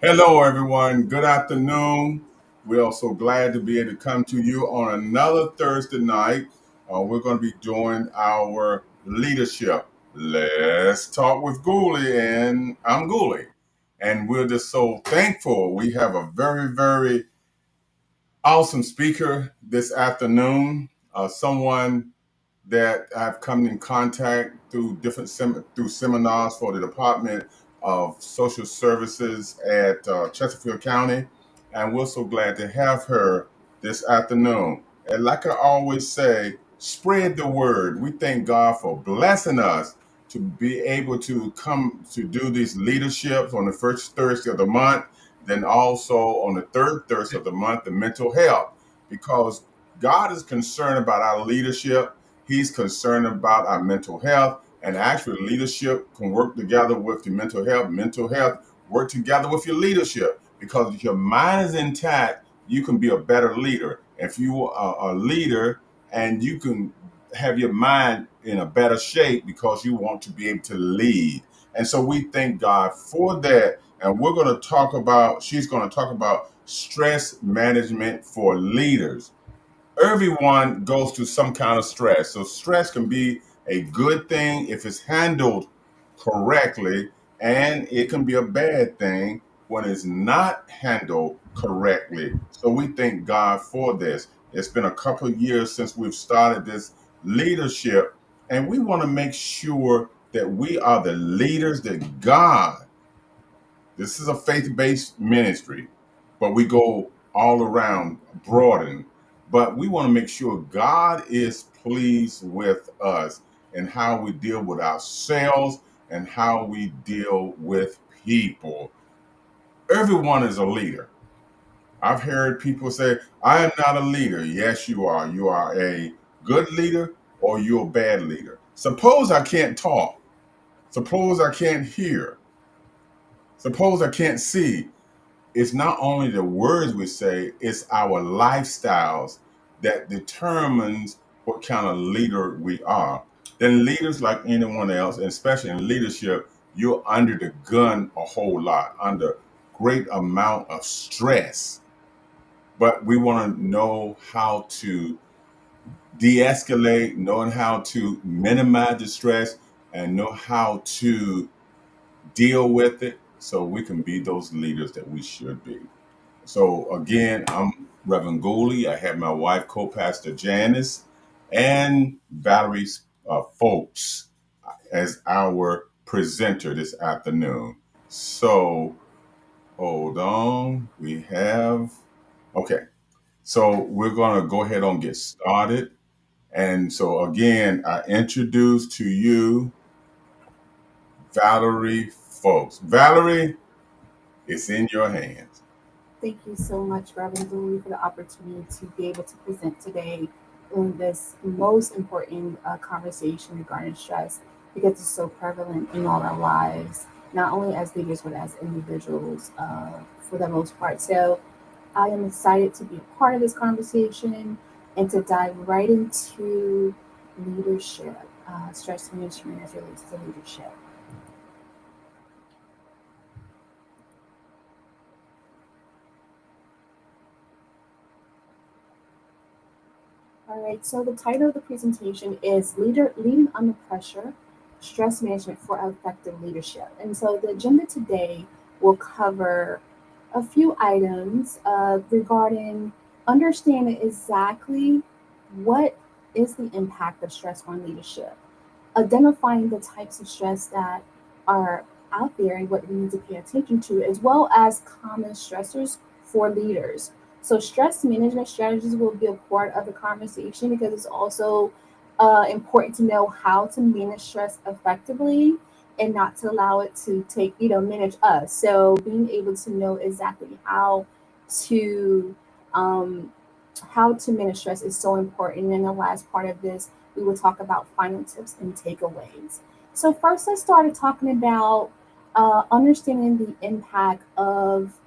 Hello, everyone. Good afternoon. We are so glad to be able to come to you on another Thursday night. We're going to be doing our leadership. Let's talk with Gullie, and I'm Gullie. And we're just so thankful. We have a very, very awesome speaker this afternoon, someone that I've come in contact through different through seminars for the Department of Social Services at Chesterfield County, and we're so glad to have her this afternoon. And like I always say, spread the word. We thank God for blessing us to be able to come to do these leaderships on the first Thursday of the month, then also on the third Thursday of the month, the mental health, because God is concerned about our leadership. He's concerned about our mental health, and actually, leadership can work together with the mental health. Mental health work together with your leadership because if your mind is intact, you can be a better leader. If you are a leader and you can have your mind in a better shape because you want to be able to lead. And so we thank God for that. And we're going to talk about, she's going to talk about stress management for leaders. Everyone goes through some kind of stress. So stress can be a good thing if it's handled correctly, and it can be a bad thing when it's not handled correctly. So we thank God for this. It's been a couple of years since we've started this leadership, and we want to make sure that we are the leaders that God, this is a faith-based ministry, but we go all around broaden. But we want to make sure God is pleased with us and how we deal with ourselves and how we deal with people. Everyone is a leader. I've heard people say, I am not a leader. Yes, you are. You are a good leader or you're a bad leader. Suppose I can't talk. Suppose I can't hear. Suppose I can't see. It's not only the words we say, it's our lifestyles that determines what kind of leader we are. Then leaders, like anyone else, and especially in leadership, you're under the gun a whole lot, under great amount of stress. But we want to know how to de-escalate, knowing how to minimize the stress, and know how to deal with it so we can be those leaders that we should be. So again, I'm Reverend Gullie. I have my wife, co-pastor Janice, and Valerie Folks as our presenter this afternoon. So hold on, we have okay. So we're gonna go ahead and get started. And so again, I introduce to you Valerie Folks. Valerie, it's in your hands. Thank you so much, Reverend Gullie, for the opportunity to be able to present today on this most important conversation regarding stress because it's so prevalent in all our lives, not only as leaders but as individuals for the most part. So I am excited to be a part of this conversation and to dive right into leadership, stress management as it relates to leadership. All right, so the title of the presentation is Leading Under Pressure, Stress Management for Effective Leadership. And so the agenda today will cover a few items regarding understanding exactly what is the impact of stress on leadership, identifying the types of stress that are out there and what we need to pay attention to, as well as common stressors for leaders. So, stress management strategies will be a part of the conversation because it's also important to know how to manage stress effectively and not to allow it to manage us. So, being able to know exactly to um, how to manage stress is so important. And the last part of this, we will talk about final tips and takeaways. So, first, let's start talking about understanding the impact of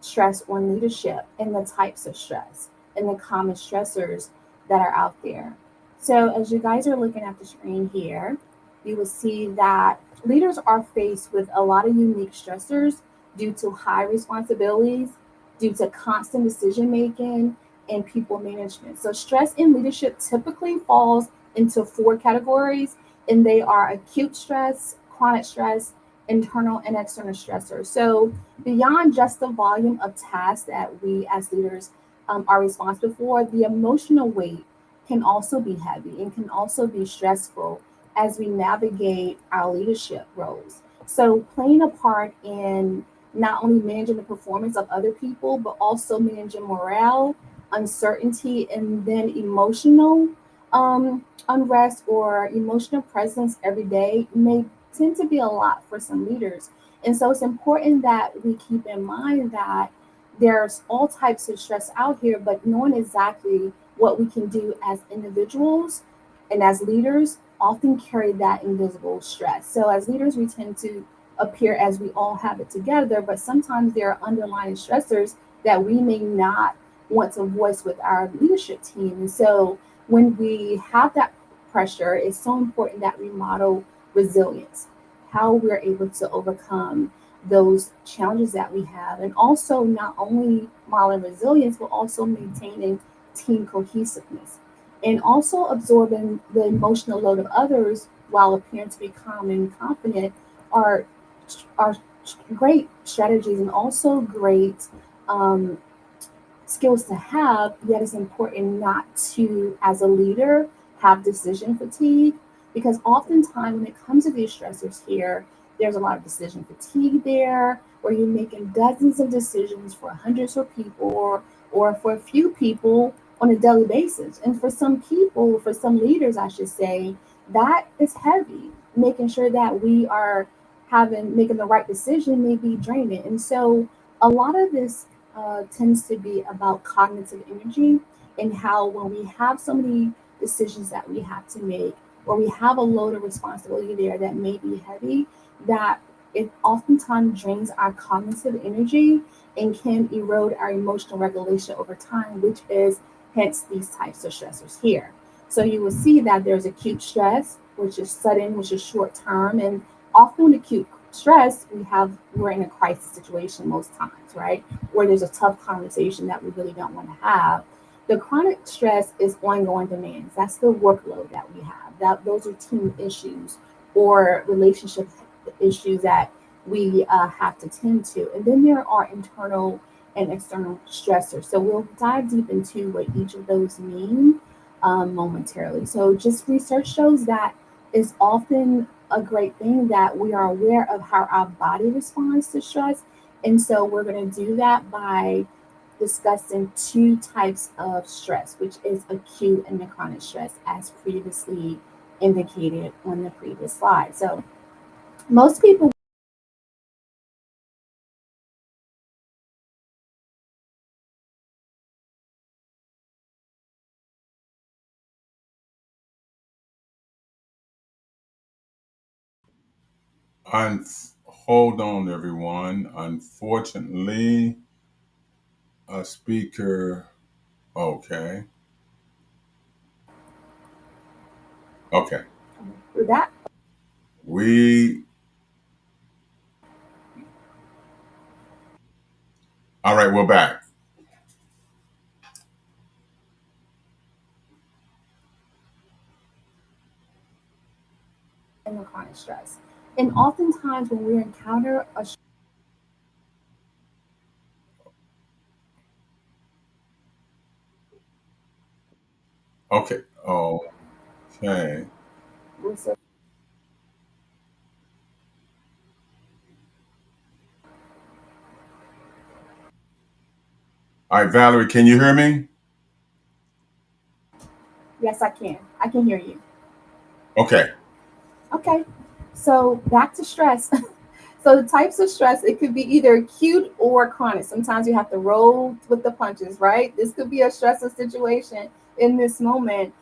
stress on leadership and the types of stress and the common stressors that are out there. So, as you guys are looking at the screen here, you will see that leaders are faced with a lot of unique stressors due to high responsibilities, due to constant decision making, and people management. So, stress in leadership typically falls into four categories, and they are acute stress, chronic stress, internal and external stressors. So, beyond just the volume of tasks that we as leaders are responsible for, the emotional weight can also be heavy and can also be stressful as we navigate our leadership roles. So, playing a part in not only managing the performance of other people, but also managing morale, uncertainty, and then emotional unrest or emotional presence every day may tend to be a lot for some leaders. And so it's important that we keep in mind that there's all types of stress out here, but knowing exactly what we can do as individuals and as leaders often carry that invisible stress. So as leaders, we tend to appear as we all have it together, but sometimes there are underlying stressors that we may not want to voice with our leadership team. And so when we have that pressure, it's so important that we model resilience, how we're able to overcome those challenges that we have, and also not only modeling resilience, but also maintaining team cohesiveness and also absorbing the emotional load of others while appearing to be calm and confident are are great strategies and also great um, skills to have, yet it's important not to, as a leader, have decision fatigue. Because oftentimes when it comes to these stressors here, there's a lot of decision fatigue there, where you're making dozens of decisions for hundreds of people or for a few people on a daily basis. And for some people, for some leaders, I should say, that is heavy. Making sure that we are having making the right decision may be draining. And so a lot of this tends to be about cognitive energy and how when we have so many decisions that we have to make or we have a load of responsibility there that may be heavy, that it oftentimes drains our cognitive energy and can erode our emotional regulation over time, which is hence these types of stressors here. So you will see that there's acute stress, which is sudden, which is short term, and often with acute stress, we're in a crisis situation most times, right? Where there's a tough conversation that we really don't want to have. The chronic stress is ongoing demands. That's the workload that we have. That those are team issues or relationship issues that we have to tend to. And then there are internal and external stressors. So we'll dive deep into what each of those mean momentarily. So just research shows that it's often a great thing that we are aware of how our body responds to stress. And so we're going to do that by discussing two types of stress, which is acute and the chronic stress, as previously indicated on the previous slide. So most people Hold on, everyone. Unfortunately, a speaker. Okay. Okay. do that We. All right. We're back. in the chronic stress. And oftentimes when we encounter a Okay. Okay. stressor, All right, Valerie, can you hear me? yes, I can. I can hear you. Okay. Okay. So back to stress. So the types of stress, it could be either acute or chronic. Sometimes you have to roll with the punches, right? This could be a stressful situation in this moment.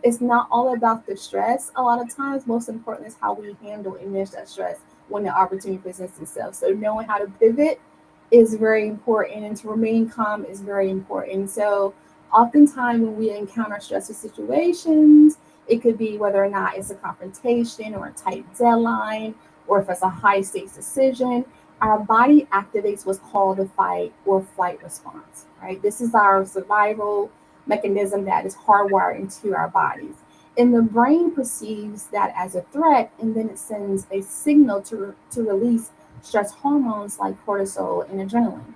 It's not all about the stress. A lot of times, most important is how we handle and manage that stress when the opportunity presents itself. So knowing how to pivot is very important, and to remain calm is very important. So oftentimes when we encounter stressful situations, it could be whether or not it's a confrontation or a tight deadline or if it's a high stakes decision, our body activates what's called the fight or flight response, right? This is our survival mechanism that is hardwired into our bodies. And the brain perceives that as a threat, and then it sends a signal to release stress hormones like cortisol and adrenaline.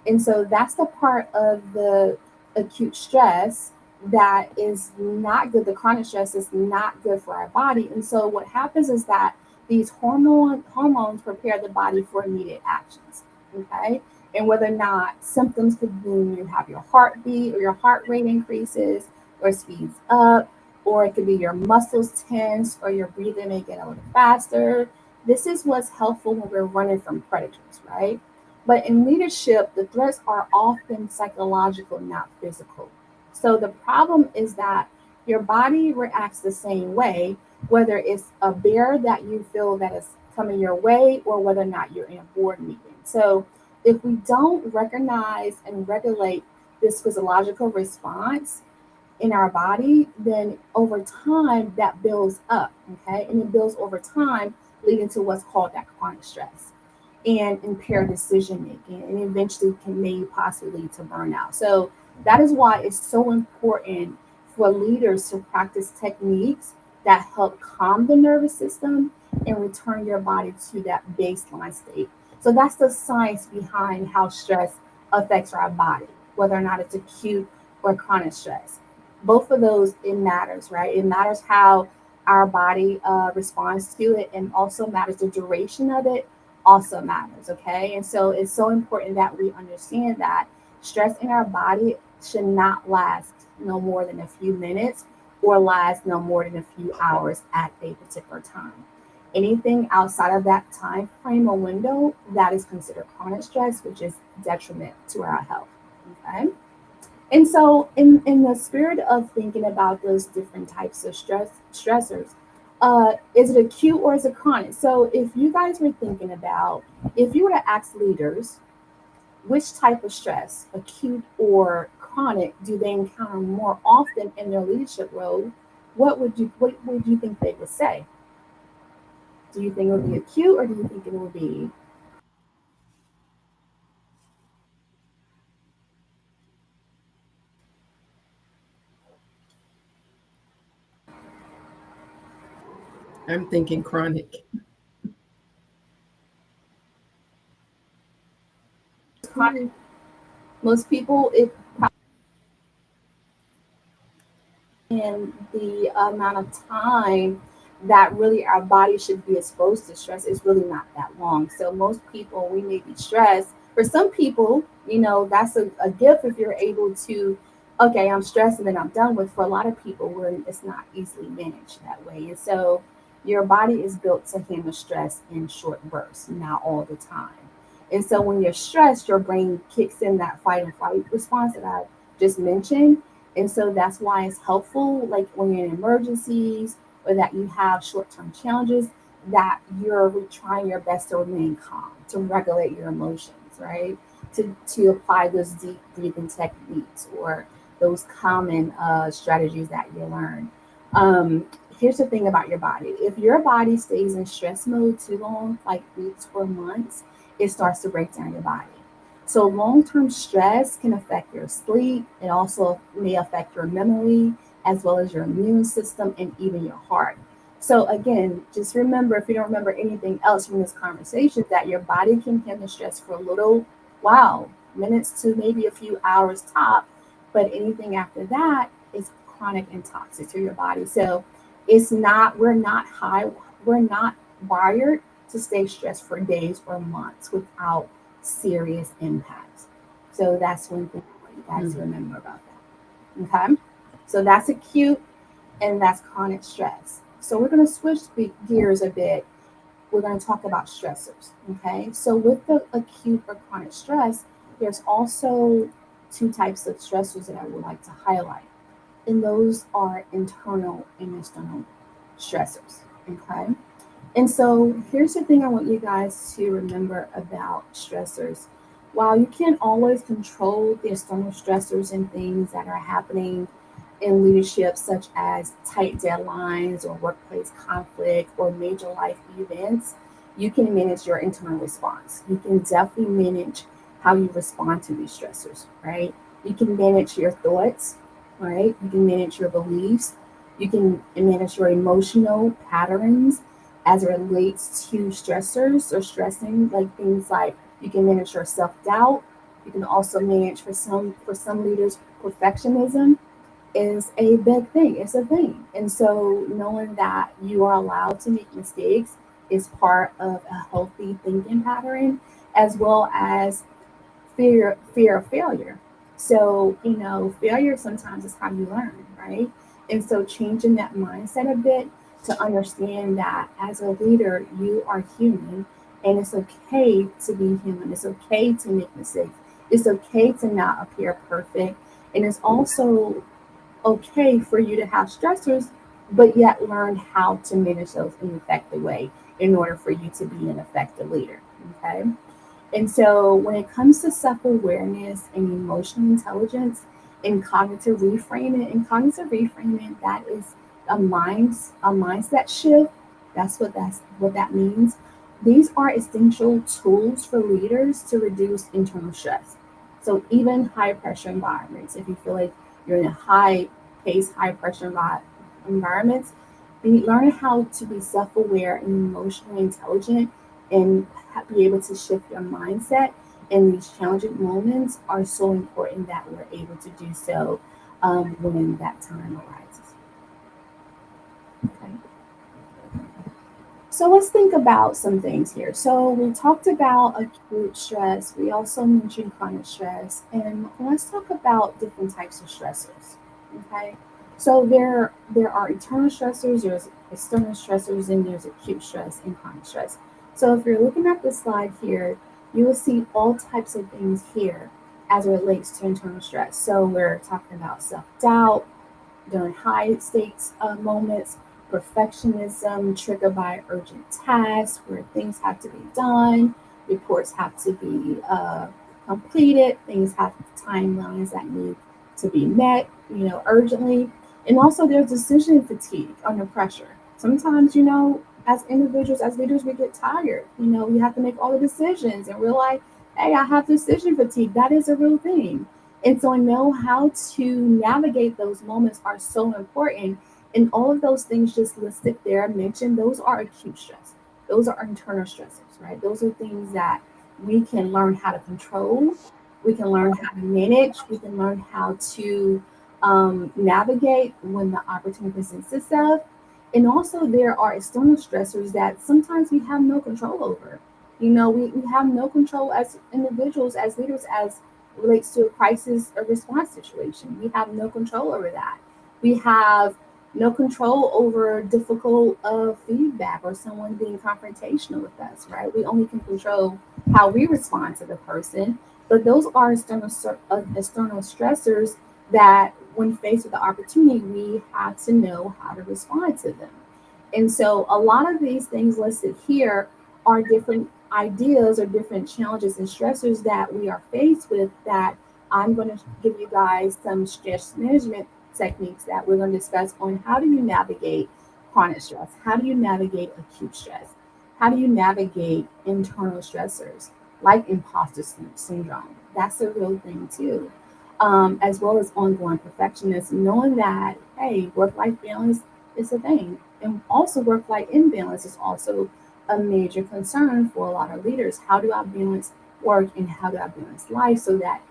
And so that's the part of the acute stress that is not good. The chronic stress is not good for our body. And so what happens is that these hormones prepare the body for immediate actions. Okay. And whether or not symptoms could mean you have your heartbeat or your heart rate increases or speeds up, or it could be your muscles tense or your breathing may get a little faster. This is what's helpful when we're running from predators, right? But in leadership, the threats are often psychological, not physical. So the problem is that your body reacts the same way, whether it's a bear that you feel that is coming your way or whether or not you're in a board meeting. So if we don't recognize and regulate this physiological response in our body, then over time that builds up, okay? And it builds over time, leading to what's called that chronic stress and impaired decision making, and eventually can maybe possibly lead to burnout. So that is why it's so important for leaders to practice techniques that help calm the nervous system and return your body to that baseline state. So that's the science behind how stress affects our body, whether or not it's acute or chronic stress. Both of those, it matters, right? It matters how our body responds to it, and also matters the duration of it also matters. Okay. And so it's so important that we understand that stress in our body should not last no more than a few minutes or last no more than a few hours at a particular time. Anything outside of that time frame or window, that is considered chronic stress, which is detriment to our health. Okay. And so, in the spirit of thinking about those different types of stressors, is it acute or is it chronic? So, if you guys were thinking about, if you were to ask leaders which type of stress, acute or chronic, do they encounter more often in their leadership role, what would you think they would say? Do you think it would be acute, or do you think it would be? I'm thinking chronic. Chronic? Most people, it and the amount of time that really our body should be exposed to stress is really not that long. So most people, we may be stressed. For some people, that's a gift if you're able to, okay, I'm stressed and then I'm done with. For a lot of people, where it's not easily managed that way. And so your body is built to handle stress in short bursts, not all the time. And so when you're stressed, your brain kicks in that fight and flight response that I just mentioned, and so that's why it's helpful, like when you're in emergencies or that you have short term challenges, that you're trying your best to remain calm, to regulate your emotions, right? To apply those deep breathing techniques or those common strategies that you learn. Here's the thing about your body: if your body stays in stress mode too long, like weeks or months, it starts to break down your body. So long-term stress can affect your sleep. It also may affect your memory as well as your immune system and even your heart. So again, just remember, if you don't remember anything else from this conversation, that your body can handle stress for a little while, minutes to maybe a few hours top, but anything after that is chronic and toxic to your body. So we're not wired to stay stressed for days or months without serious impacts. So that's one thing I want you guys to Mhm. remember about that. Okay. So that's acute and that's chronic stress. So we're going to switch gears a bit. We're going to talk about stressors. Okay. So with the acute or chronic stress, there's also two types of stressors that I would like to highlight. And those are internal and external stressors. Okay. And so here's the thing I want you guys to remember about stressors. While you can't always control the external stressors and things that are happening in leadership, such as tight deadlines or workplace conflict or major life events, you can manage your internal response. You can definitely manage how you respond to these stressors, right? You can manage your thoughts, right? You can manage your beliefs. You can manage your emotional patterns as it relates to stressors or stressing, like things like you can manage your self-doubt. You can also manage for some leaders perfectionism is a big thing. It's a thing. And so knowing that you are allowed to make mistakes is part of a healthy thinking pattern, as well as fear of failure. So, failure sometimes is how you learn, right? And so changing that mindset a bit to understand that as a leader, you are human and it's okay to be human. It's okay to make mistakes. It's okay to not appear perfect. And it's also okay for you to have stressors, but yet learn how to manage those in an effective way in order for you to be an effective leader. Okay. And so when it comes to self-awareness and emotional intelligence and cognitive reframing, that is a mindset shift. That's what that means. These are essential tools for leaders to reduce internal stress. So even high pressure environments, if you feel like you're in a high pace, high pressure environments, learn how to be self-aware and emotionally intelligent and be able to shift your mindset in these challenging moments are so important that we're able to do so when that time arises. Okay. So let's think about some things here. So we talked about acute stress. We also mentioned chronic stress, and let's talk about different types of stressors. Okay. So there are internal stressors, there's external stressors, and there's acute stress and chronic stress. So if you're looking at the slide here, you will see all types of things here as it relates to internal stress. So we're talking about self-doubt, during high stakes moments, perfectionism triggered by urgent tasks where things have to be done, reports have to be completed, things have timelines that need to be met, urgently. And also there's decision fatigue under pressure. Sometimes, as individuals, as leaders, we get tired. We have to make all the decisions and we're like, hey, I have decision fatigue. That is a real thing. And so I know how to navigate those moments are so important. And all of those things just listed there, mentioned, those are acute stress. Those are internal stressors, right? Those are things that we can learn how to control. We can learn how to manage. We can learn how to navigate when the opportunity presents itself. And also, there are external stressors that sometimes we have no control over. We have no control as individuals, as leaders, as relates to a crisis or response situation. We have no control over that. We have no control over difficult feedback or someone being confrontational with us, right? We only can control how we respond to the person. But those are external stressors that, when faced with the opportunity, we have to know how to respond to them. And so a lot of these things listed here are different ideas or different challenges and stressors that we are faced with that I'm going to give you guys some stress management techniques that we're going to discuss on how do you navigate chronic stress? How do you navigate acute stress? How do you navigate internal stressors like imposter syndrome? That's a real thing too. As well as ongoing perfectionism, knowing that, hey, work life balance is a thing. And also, work life imbalance is also a major concern for a lot of leaders. How do I balance work and how do I balance life so that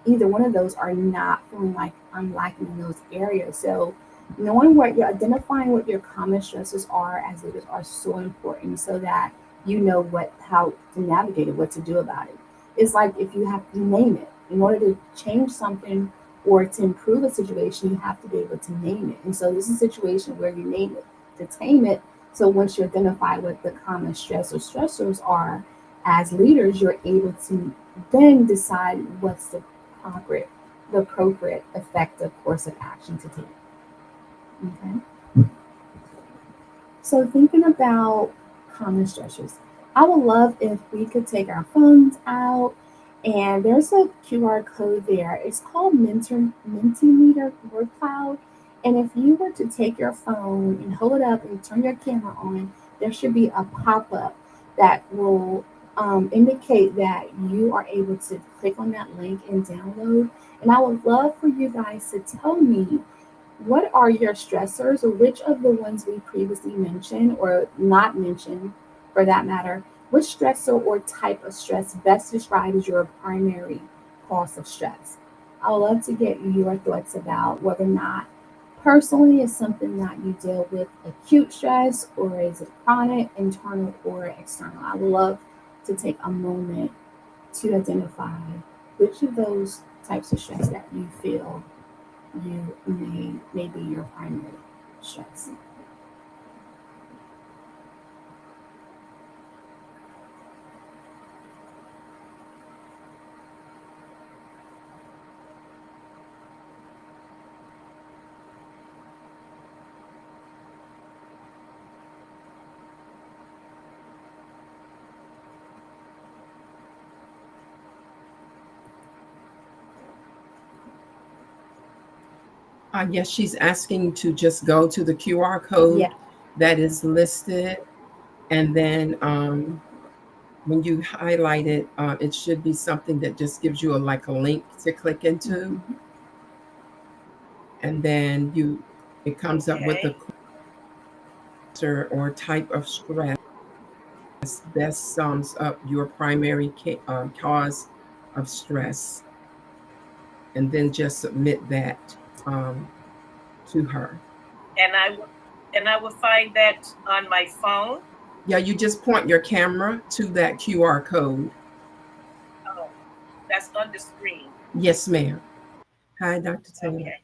either one of those are not feeling like I'm lacking in those areas? So, knowing what you're identifying what your common stresses are as leaders are so important so that you know how to navigate it, what to do about it. It's like if you have to name it. In order to change something or to improve a situation, you have to be able to name it. And so this is a situation where you name it to tame it. So once you identify what the common stress or stressors are, as leaders, you're able to then decide what's the appropriate effective course of action to take. Okay. So thinking about common stressors, I would love if we could take our phones out and there's a QR code there. It's called Mentimeter Word Cloud. And if you were to take your phone and hold it up and turn your camera on, there should be a pop-up that will indicate that you are able to click on that link and download. And I would love for you guys to tell me, what are your stressors, or which of the ones we previously mentioned or not mentioned for that matter, which stressor or type of stress best describes your primary cause of stress? I would love to get your thoughts about whether or not personally it's something that you deal with acute stress, or is it chronic, internal, or external. I would love to take a moment to identify which of those types of stress that you feel you may be your primary stress. I guess she's asking to just go to the QR code Yeah. that is listed, and then when you highlight it, it should be something that just gives you like a link to click into, Mhm. and then it comes up with the Okay. cluster or type of stress best sums up your primary cause of stress, and then just submit that um, to her. And I will find that on my phone. Yeah, you just point your camera to that QR code. Oh, that's on the screen. Yes, ma'am. Hi, Dr. Taylor. Okay.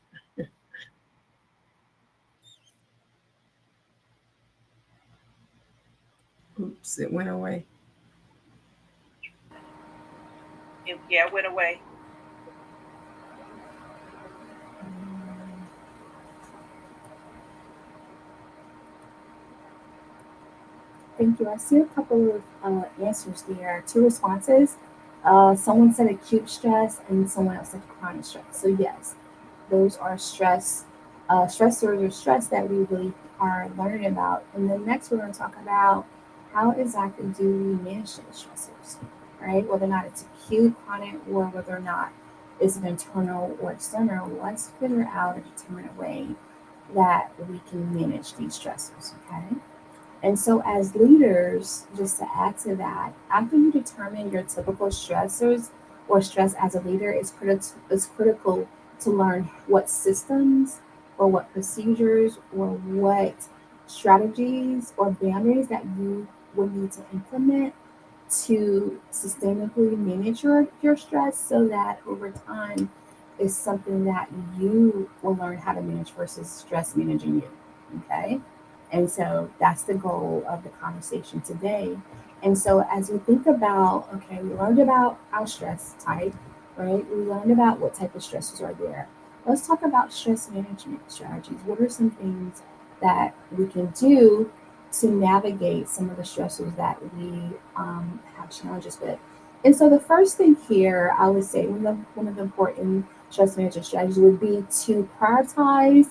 Oops, it went away. Yeah, it went away. Thank you. I see a couple of answers there, two responses. Someone said acute stress, and someone else said chronic stress. So yes, those are stressors or stress that we really are learning about. And then next, we're going to talk about how exactly do we manage those stressors, right? Whether or not it's acute, chronic, or whether or not it's an internal or external. Let's figure out and determine a way that we can manage these stressors, okay? And so, as leaders, just to add to that, after you determine your typical stressors or stress as a leader, it's critical to learn what systems or what procedures or what strategies or boundaries that you would need to implement to sustainably manage your stress, so that over time is something that you will learn how to manage versus stress managing you. Okay. And so that's the goal of the conversation today. And so as we think about, okay, we learned about our stress type, right? We learned about what type of stresses are there. Let's talk about stress management strategies. What are some things that we can do to navigate some of the stressors that we have challenges with? And so the first thing here, I would say one of the important stress management strategies would be to prioritize,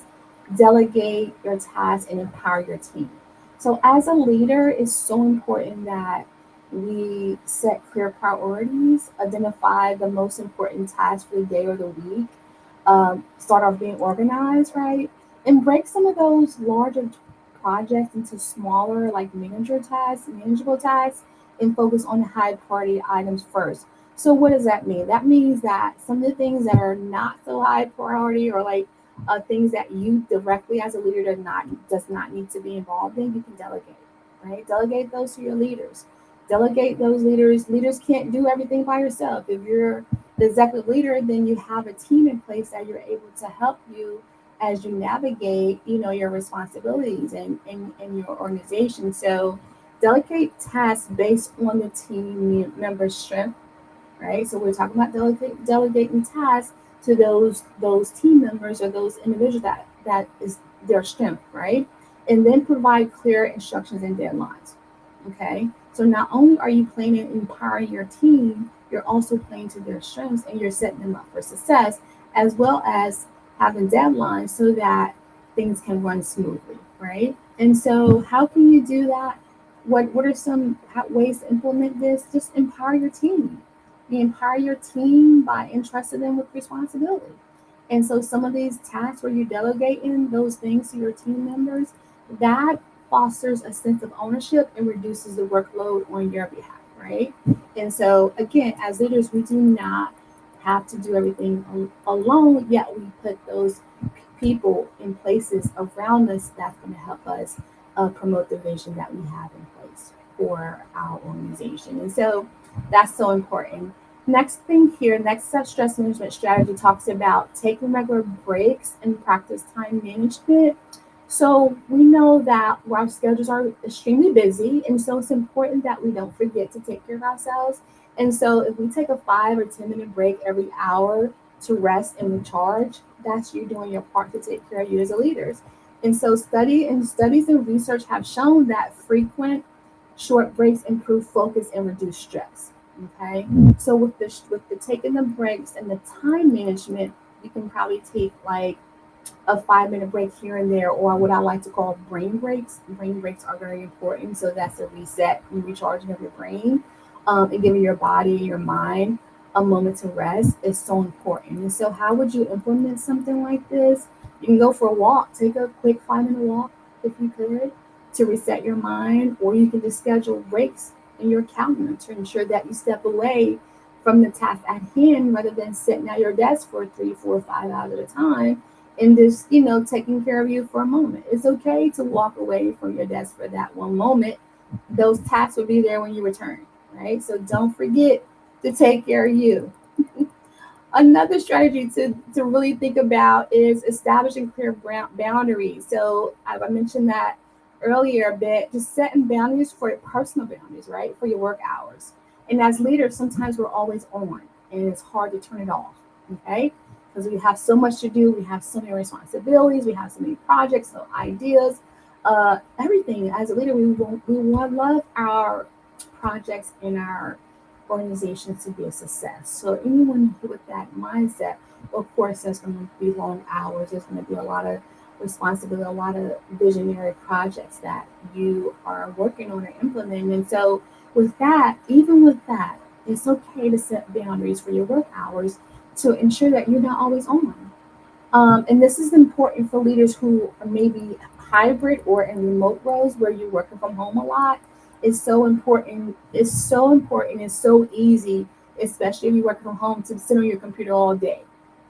delegate your tasks, and empower your team. So, as a leader, it's so important that we set clear priorities, identify the most important tasks for the day or the week, start off being organized, right? And break some of those larger projects into smaller, like manageable tasks, and focus on the high priority items first. So, what does that mean? That means that some of the things that are not so high priority, or like things that you directly as a leader does not need to be involved in, you can delegate, right? Delegate those to your leaders. Delegate those leaders. Leaders can't do everything by yourself. If you're the executive leader, then you have a team in place that you're able to help you as you navigate, your responsibilities and your organization. So delegate tasks based on the team member's strength, right? So we're talking about delegating tasks to those team members or those individuals that is their strength, right? And then provide clear instructions and deadlines. Okay. So not only are you playing and empowering your team, you're also playing to their strengths and you're setting them up for success, as well as having deadlines so that things can run smoothly, right? And so how can you do that? What are some ways to implement this? Just empower your team. You empower your team by entrusting them with responsibility. And so some of these tasks where you're delegating those things to your team members, that fosters a sense of ownership and reduces the workload on your behalf, right? And so again, as leaders, we do not have to do everything alone, yet we put those people in places around us that's going to help us promote the vision that we have in place for our organization. And so that's so important. Next thing here, next stress management strategy talks about taking regular breaks and practice time management. So we know that our schedules are extremely busy, and so it's important that we don't forget to take care of ourselves. And so if we take a 5 or 10 minute break every hour to rest and recharge, that's you doing your part to take care of you as a leader. And so studies and research have shown that frequent short breaks improve focus and reduce stress. Okay. So with the taking the breaks and the time management, you can probably take like a 5 minute break here and there, or what I like to call brain breaks. Brain breaks are very important. So that's a reset and recharging of your brain, and giving your body, your mind a moment to rest is so important. And so, how would you implement something like this? You can go for a walk, take a quick 5 minute walk if you could to reset your mind, or you can just schedule breaks in your calendar to ensure that you step away from the task at hand rather than sitting at your desk for 3, 4, 5 hours at a time and just taking care of you for a moment. It's okay to walk away from your desk for that one moment. Those tasks will be there when you return, right? So don't forget to take care of you. Another strategy to really think about is establishing clear boundaries. So I mentioned that earlier a bit, just setting boundaries for your personal boundaries, right? For your work hours. And as leaders, sometimes we're always on and it's hard to turn it off, okay? Because we have so much to do, we have so many responsibilities, we have so many projects, so ideas, everything. As a leader, we want love our projects and our organizations to be a success. So anyone with that mindset, of course, there's going to be long hours. There's going to be a lot of responsibility, a lot of visionary projects that you are working on and implementing. And so, with that, even with that, it's okay to set boundaries for your work hours to ensure that you're not always on. And this is important for leaders who are maybe hybrid or in remote roles where you're working from home a lot. It's so important. It's so important. It's so easy, especially if you work from home, to sit on your computer all day,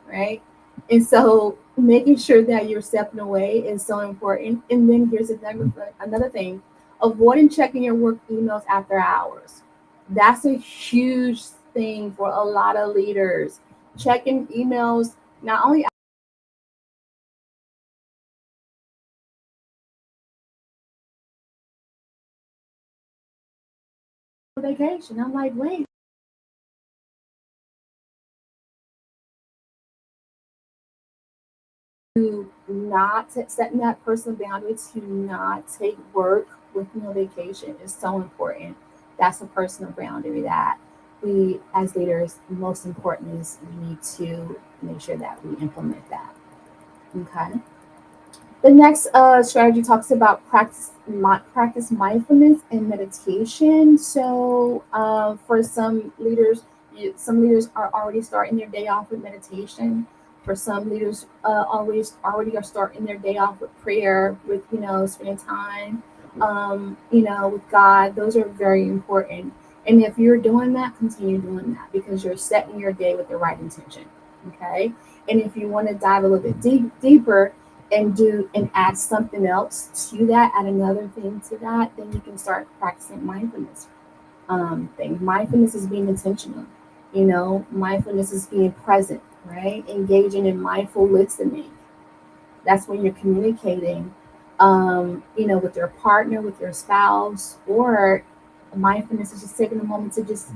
right? And so making sure that you're stepping away is so important. And then here's another thing: avoiding checking your work emails after hours. That's a huge thing for a lot of leaders. Checking emails not only vacation. I'm like, wait, not setting that personal boundary to not take work with me on vacation is so important. That's a personal boundary that we, as leaders, most important is we need to make sure that we implement that. Okay. The next strategy talks about practice mindfulness and meditation. So for some leaders are already starting their day off with meditation. For some leaders, always already are starting their day off with prayer, with spending time, with God. Those are very important. And if you're doing that, continue doing that because you're setting your day with the right intention. Okay. And if you want to dive a little bit deeper and add something else to that, add another thing to that, then you can start practicing mindfulness things. Mindfulness is being intentional. Mindfulness is being present, right? Engaging in mindful listening. That's when you're communicating, with your partner, with your spouse, or mindfulness is just taking a moment to just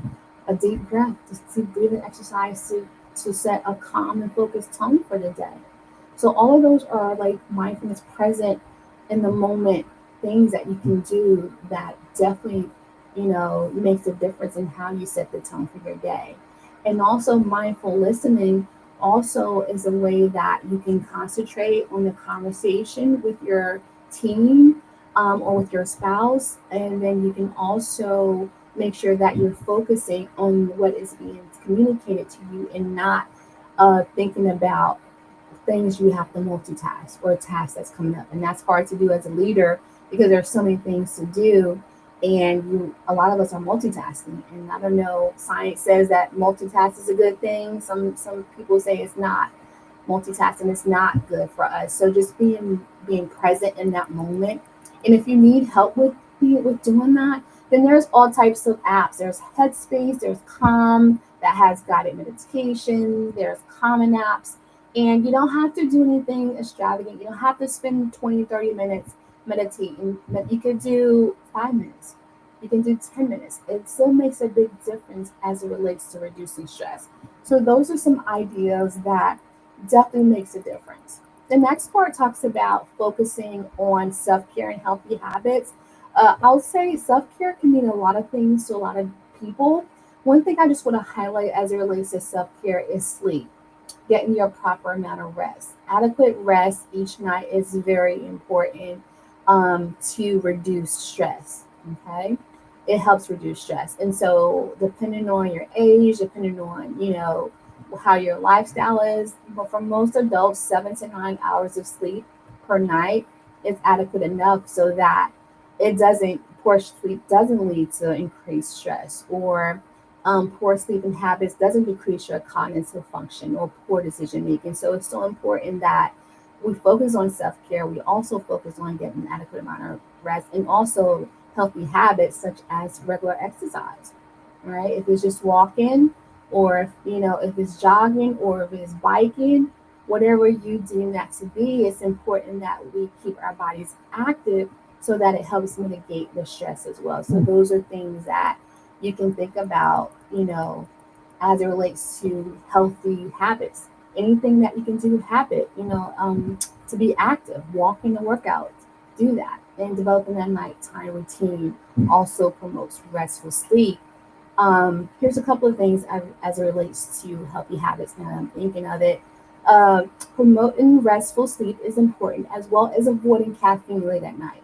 a deep breath, just to breathing exercise to set a calm and focused tone for the day. So all of those are like mindfulness, present in the moment things that you can do that definitely, makes a difference in how you set the tone for your day. And also mindful listening also is a way that you can concentrate on the conversation with your team, or with your spouse. And then you can also make sure that you're focusing on what is being communicated to you and not thinking about things you have to multitask or a task that's coming up. And that's hard to do as a leader because there's so many things to do. And a lot of us are multitasking. And I don't know, science says that multitask is a good thing. Some people say it's not. Multitasking is not good for us. So just being present in that moment. And if you need help with doing that, then there's all types of apps. There's Headspace, there's Calm that has guided meditation, there's Common apps. And you don't have to do anything extravagant. You don't have to spend 20, 30 minutes meditating. You could do 5 minutes. You can do 10 minutes. It still makes a big difference as it relates to reducing stress. So those are some ideas that definitely makes a difference. The next part talks about focusing on self care and healthy habits. I'll say self care can mean a lot of things to a lot of people. One thing I just want to highlight as it relates to self care is sleep, getting your proper amount of rest. Adequate rest each night is very important to reduce stress. Okay. It helps reduce stress. And so, depending on your age, depending on, how your lifestyle is, but for most adults, 7 to 9 hours of sleep per night is adequate enough so that poor sleep doesn't lead to increased stress, or poor sleeping habits doesn't decrease your cognitive function or poor decision making. So it's so important that we focus on self care. We also focus on getting an adequate amount of rest and also healthy habits such as regular exercise. Right? If it's just walking, or if it's jogging, or if it's biking, whatever you deem that to be, it's important that we keep our bodies active so that it helps mitigate the stress as well. So those are things that you can think about, as it relates to healthy habits. Anything that you can do, habit, to be active, walking and workout, do that. And developing that nighttime routine also promotes restful sleep. Here's a couple of things as it relates to healthy habits. Now I'm thinking of it. Uh, Promoting restful sleep is important, as well as avoiding caffeine late at night.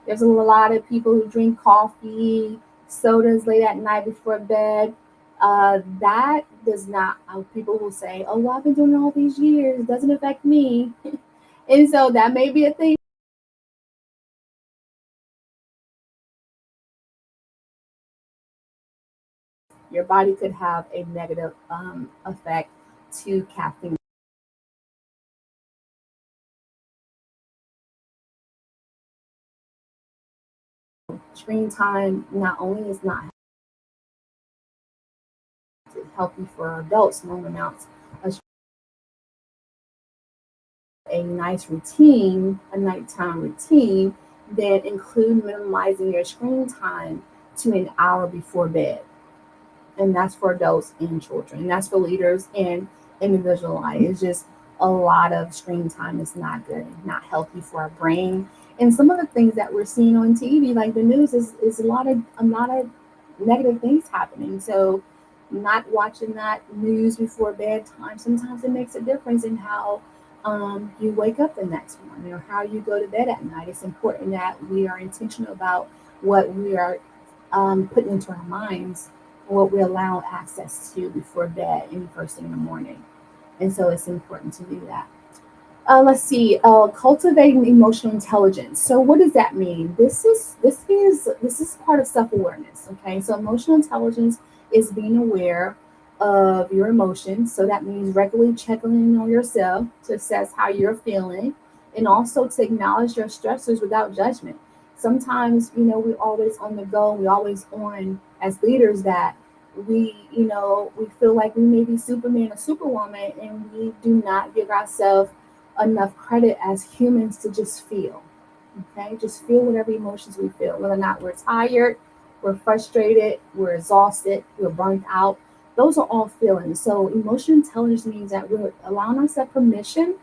There's a lot of people who drink coffee, sodas late at night before bed. That does not. People will say, "Oh, well, I've been doing it all these years. It doesn't affect me," and so that may be a thing. Your body could have a negative effect to caffeine. Screen time not only is not healthy for adults, long amounts of a nice routine, a nighttime routine, then include minimizing your screen time to an hour before bed. And that's for adults and children. And that's for leaders and individual life. It's just a lot of screen time is not good, not healthy for our brain. And some of the things that we're seeing on TV, like the news, is a lot of negative things happening. So not watching that news before bedtime, sometimes it makes a difference in how you wake up the next morning or how you go to bed at night. It's important that we are intentional about what we are putting into our minds, what we allow access to before bed and first thing in the morning. And so it's important to do that. Let's see. Cultivating emotional intelligence. So what does that mean? This is part of self awareness. Okay, so emotional intelligence is being aware of your emotions. So that means regularly checking in on yourself to assess how you're feeling, and also to acknowledge your stressors without judgment. Sometimes we're always on the go. We're always on as leaders that we feel like we may be Superman or Superwoman, and we do not give ourselves enough credit as humans to just feel. Okay, just feel whatever emotions we feel, whether or not we're tired, we're frustrated, we're exhausted, we're burnt out. Those are all feelings. So emotional intelligence means that we're allowing ourselves permission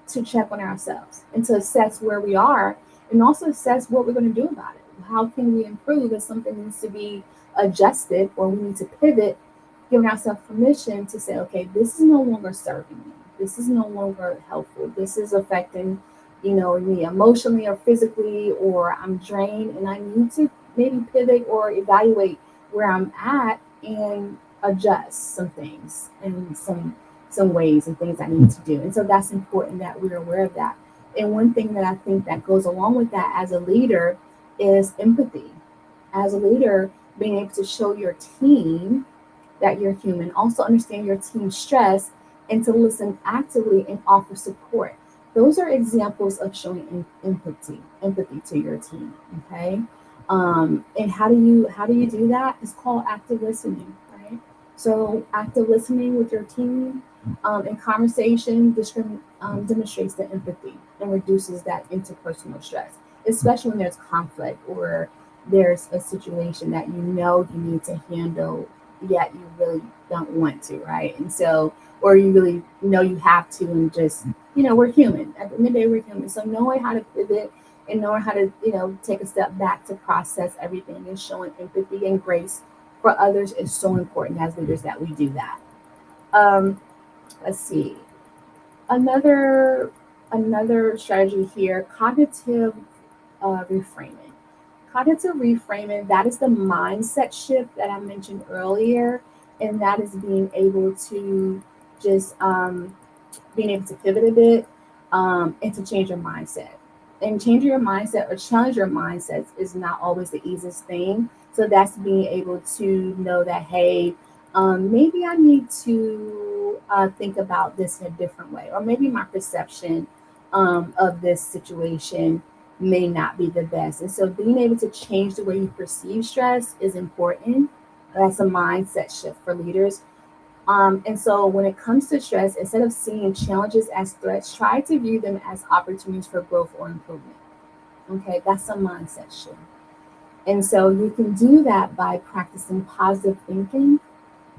to check on ourselves and to assess where we are, and also assess what we're going to do about it. How can we improve if something needs to be adjusted or we need to pivot, giving ourselves permission to say, okay, this is no longer serving me. This is no longer helpful. This is affecting me emotionally or physically, or I'm drained and I need to maybe pivot or evaluate where I'm at and adjust some things and some ways and things I need to do. And so that's important that we're aware of that. And one thing that I think that goes along with that as a leader is empathy. As a leader, being able to show your team that you're human, also understand your team's stress, and to listen actively and offer support. Those are examples of showing empathy to your team. Okay, and how do you do that? It's called active listening, right? So active listening with your team in conversation demonstrates the empathy and reduces that interpersonal stress, especially when there's conflict or there's a situation that you need to handle, yet you really don't want to, right? And so, or you really know you have to, and just, we're human. At the end of the day, we're human. So knowing how to pivot and knowing how to, take a step back to process everything and showing empathy and grace for others is so important as leaders that we do that. Um, let's see. Another strategy here, cognitive reframing. Cognitive reframing, that is the mindset shift that I mentioned earlier, and that is being able to just being able to pivot a bit and to change your mindset. And changing your mindset or challenge your mindsets is not always the easiest thing. So that's being able to know that, hey, maybe I need to think about this in a different way, or maybe my perception of this situation may not be the best. And so being able to change the way you perceive stress is important. That's a mindset shift for leaders. And so when it comes to stress, instead of seeing challenges as threats, try to view them as opportunities for growth or improvement. Okay, that's a mindset shift. And so you can do that by practicing positive thinking,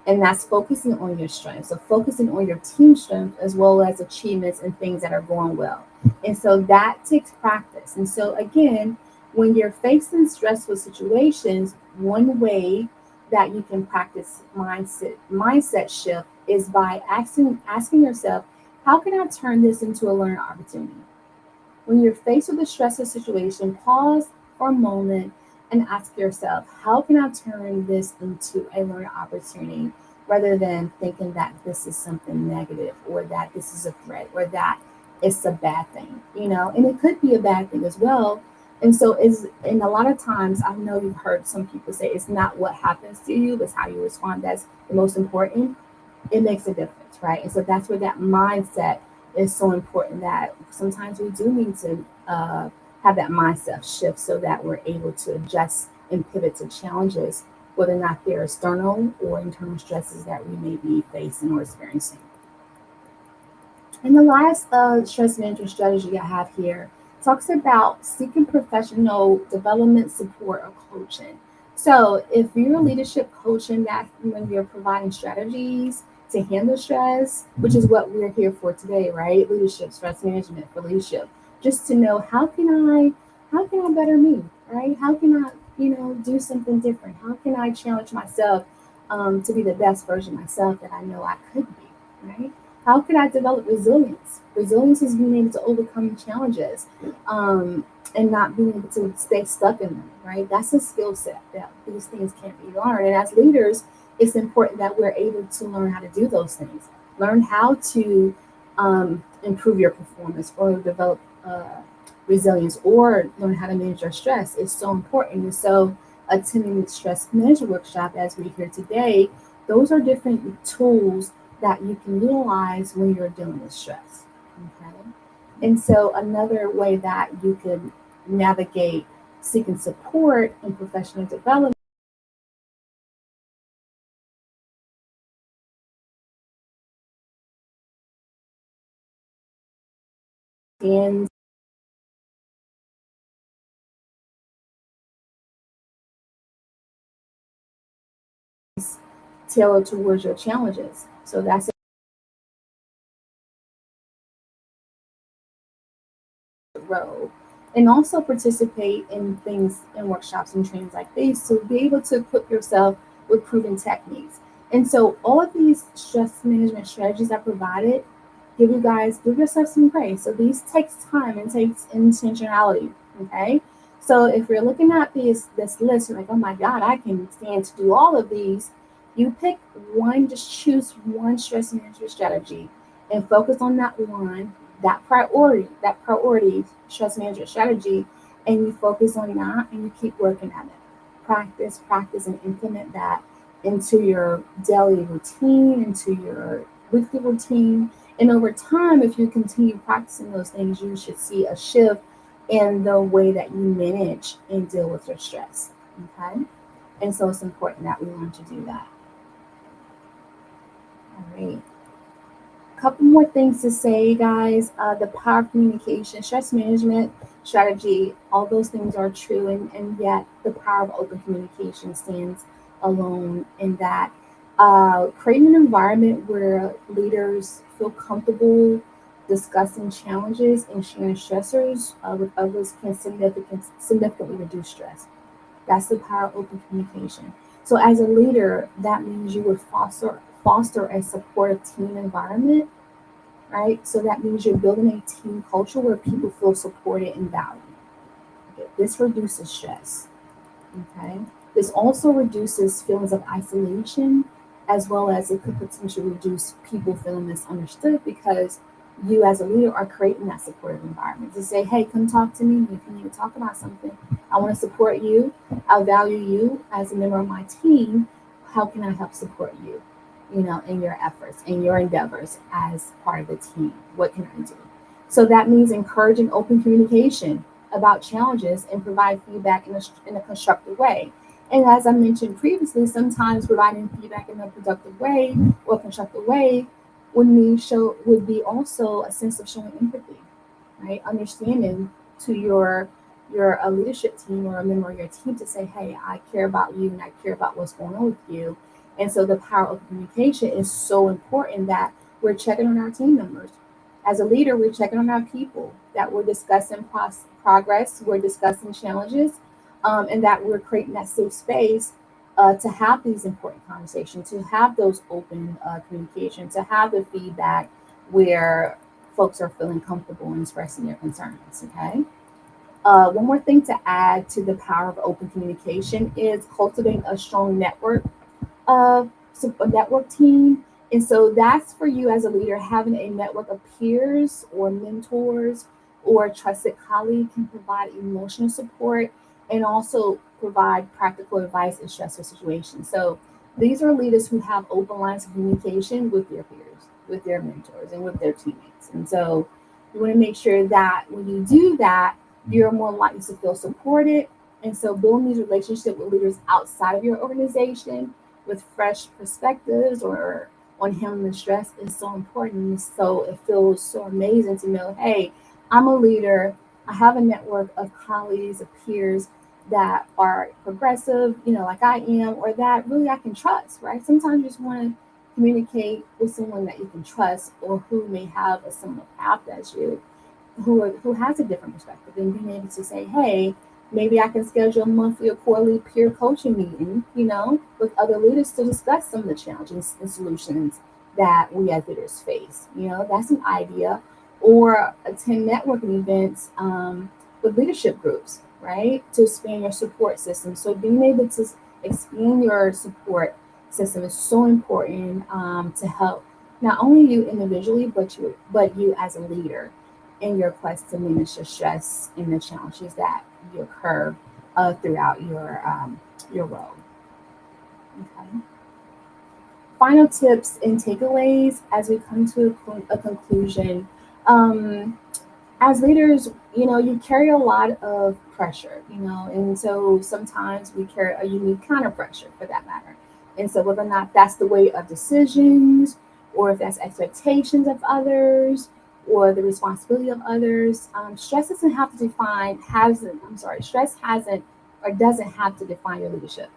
and that's focusing on your strengths. So focusing on your team strength as well as achievements and things that are going well. And so that takes practice. And so again, when you're facing stressful situations, one way that you can practice mindset shift is by asking yourself, how can I turn this into a learning opportunity? When you're faced with a stressful situation, pause for a moment and ask yourself, how can I turn this into a learning opportunity rather than thinking that this is something negative or that this is a threat or that it's a bad thing, and it could be a bad thing as well. And a lot of times I know you've heard some people say it's not what happens to you, it's how you respond that's the most important. It makes a difference, right? And so that's where that mindset is so important, that sometimes we do need to have that mindset shift so that we're able to adjust and pivot to challenges, whether or not they're external or internal stresses that we may be facing or experiencing. And the last stress management strategy I have here talks about seeking professional development support or coaching. So, if you're leadership coaching, that when you're providing strategies to handle stress, which is what we're here for today, right? Leadership, stress management for leadership. Just to know how can I better me, right? How can I, do something different? How can I challenge myself to be the best version of myself that I know I could be, right? How can I develop resilience? Resilience is being able to overcome challenges and not being able to stay stuck in them, right? That's a skill set that these things can't be learned. And as leaders, it's important that we're able to learn how to do those things, learn how to improve your performance or develop resilience or learn how to manage your stress is so important. And so, attending the stress management workshop as we hear today, those are different tools that you can utilize when you're dealing with stress. Okay. And so another way that you could navigate seeking support and professional development and tailored towards your challenges. So that's a role. And also participate in things in workshops and trainings like these to be able to equip yourself with proven techniques. And so all of these stress management strategies I provided give yourself some grace. So these takes time and takes intentionality. Okay. So if you're looking at this list, you're like, oh my God, I can stand to do all of these. You pick one, just choose one stress management strategy and focus on that one, that priority stress management strategy, and you focus on that and you keep working at it. Practice, and implement that into your daily routine, into your weekly routine. And over time, if you continue practicing those things, you should see a shift in the way that you manage and deal with your stress. Okay. And so it's important that we learn to do that. All right. Couple more things to say, guys. The power of communication, stress management strategy, all those things are true, and yet the power of open communication stands alone in that creating an environment where leaders feel comfortable discussing challenges and sharing stressors with others can significantly reduce stress. That's the power of open communication. So as a leader, that means you would foster a supportive team environment, right? So that means you're building a team culture where people feel supported and valued. Okay. This reduces stress. Okay. This also reduces feelings of isolation, as well as it could potentially reduce people feeling misunderstood because you as a leader are creating that supportive environment to say, hey, come talk to me if you need to talk about something. I want to support you. I value you as a member of my team. How can I help support you? In your efforts, in your endeavors as part of the team. What can I do? So that means encouraging open communication about challenges and provide feedback in a constructive way. And as I mentioned previously, sometimes providing feedback in a productive way or constructive way would be also a sense of showing empathy, right? Understanding to your a leadership team or a member of your team to say, hey, I care about you and I care about what's going on with you. And so the power of communication is so important that we're checking on our team members. As a leader, we're checking on our people, that we're discussing progress, we're discussing challenges, and that we're creating that safe space to have these important conversations, to have those open communication, to have the feedback where folks are feeling comfortable in expressing their concerns. Okay. One more thing to add to the power of open communication is cultivating a strong uh, a network team. And so that's for you as a leader, having a network of peers or mentors or a trusted colleague can provide emotional support and also provide practical advice in stressful situations. So these are leaders who have open lines of communication with their peers, with their mentors, and with their teammates. And so you want to make sure that when you do that, you're more likely to feel supported. And so building these relationships with leaders outside of your organization with fresh perspectives or on handling the stress is so important. So it feels so amazing to know, hey, I'm a leader. I have a network of colleagues, of peers that are progressive, like I am, or that really I can trust, right? Sometimes you just want to communicate with someone that you can trust or who may have a similar path as you, who has a different perspective, and being able to say, hey, maybe I can schedule a monthly or quarterly peer coaching meeting, with other leaders to discuss some of the challenges and solutions that we as leaders face. That's an idea. Or attend networking events with leadership groups, right? To expand your support system. So being able to expand your support system is so important to help not only you individually, but you as a leader in your quest to manage the stress and the challenges that you occur throughout your role. Okay. Final tips and takeaways as we come to a conclusion. Um, as leaders, you carry a lot of pressure, and so sometimes we carry a unique kind of pressure for that matter. And so whether or not that's the weight of decisions, or if that's expectations of others, or the responsibility of others, stress doesn't have to define hasn't. I'm sorry, stress hasn't or doesn't have to define your leadership.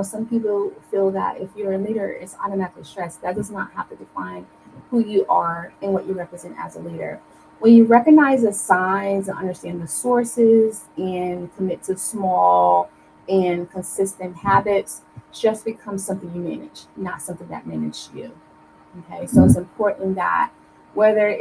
Some people feel that if you're a leader, it's automatically stress. That does not have to define who you are and what you represent as a leader. When you recognize the signs and understand the sources and commit to small and consistent habits, stress becomes something you manage, not something that manages you. Okay, so it's important that whether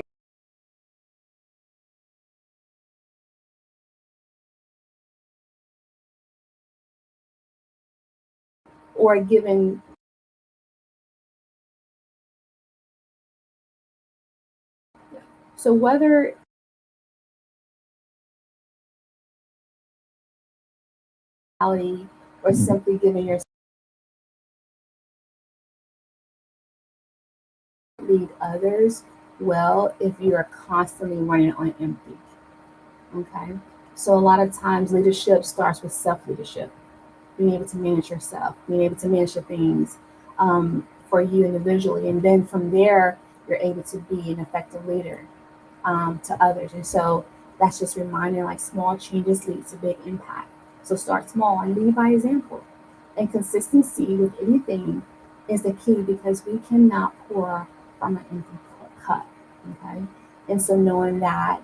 or given. So whether or simply giving yourself lead others well if you are constantly running on empty. Okay. So a lot of times leadership starts with self-leadership, being able to manage yourself, being able to manage the things for you individually. And then from there, you're able to be an effective leader to others. And so that's just reminding like small changes lead to big impact. So start small and lead by example. And consistency with anything is the key because we cannot pour from an empty cup. Okay. And so knowing that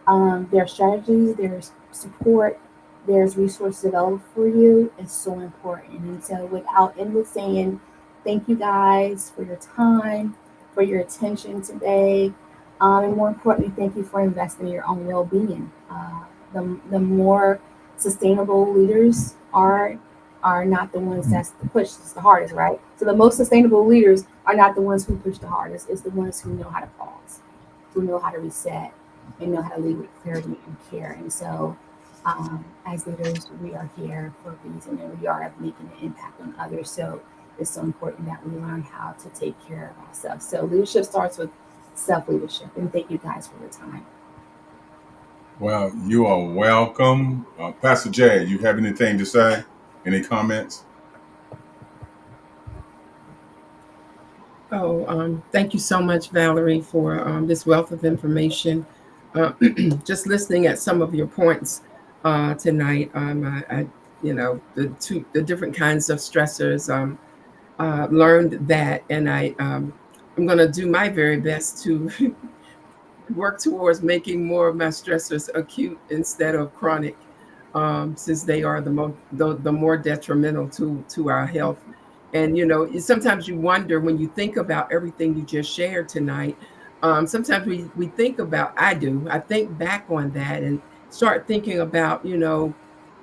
there are strategies, there's support, there's resources available for you is so important. And so without ending saying, thank you guys for your time, for your attention today. And more importantly, thank you for investing in your own well-being. The more sustainable leaders are not the ones that's the push the hardest, right? So the most sustainable leaders are not the ones who push the hardest. It's the ones who know how to pause, who know how to reset, and know how to lead with clarity and care. And so, as leaders, we are here for a reason, and we are making an impact on others. So it's so important that we learn how to take care of ourselves. So leadership starts with self-leadership. And thank you guys for your time. Well, you are welcome. Pastor Jay, you have anything to say? Any comments? Oh, thank you so much, Valerie, for this wealth of information. Just listening at some of your points tonight, the different kinds of stressors. Learned that, and I'm going to do my very best to work towards making more of my stressors acute instead of chronic, since they are the more detrimental to our health. And sometimes you wonder when you think about everything you just shared tonight. Sometimes we think about, I think back on that and start thinking about,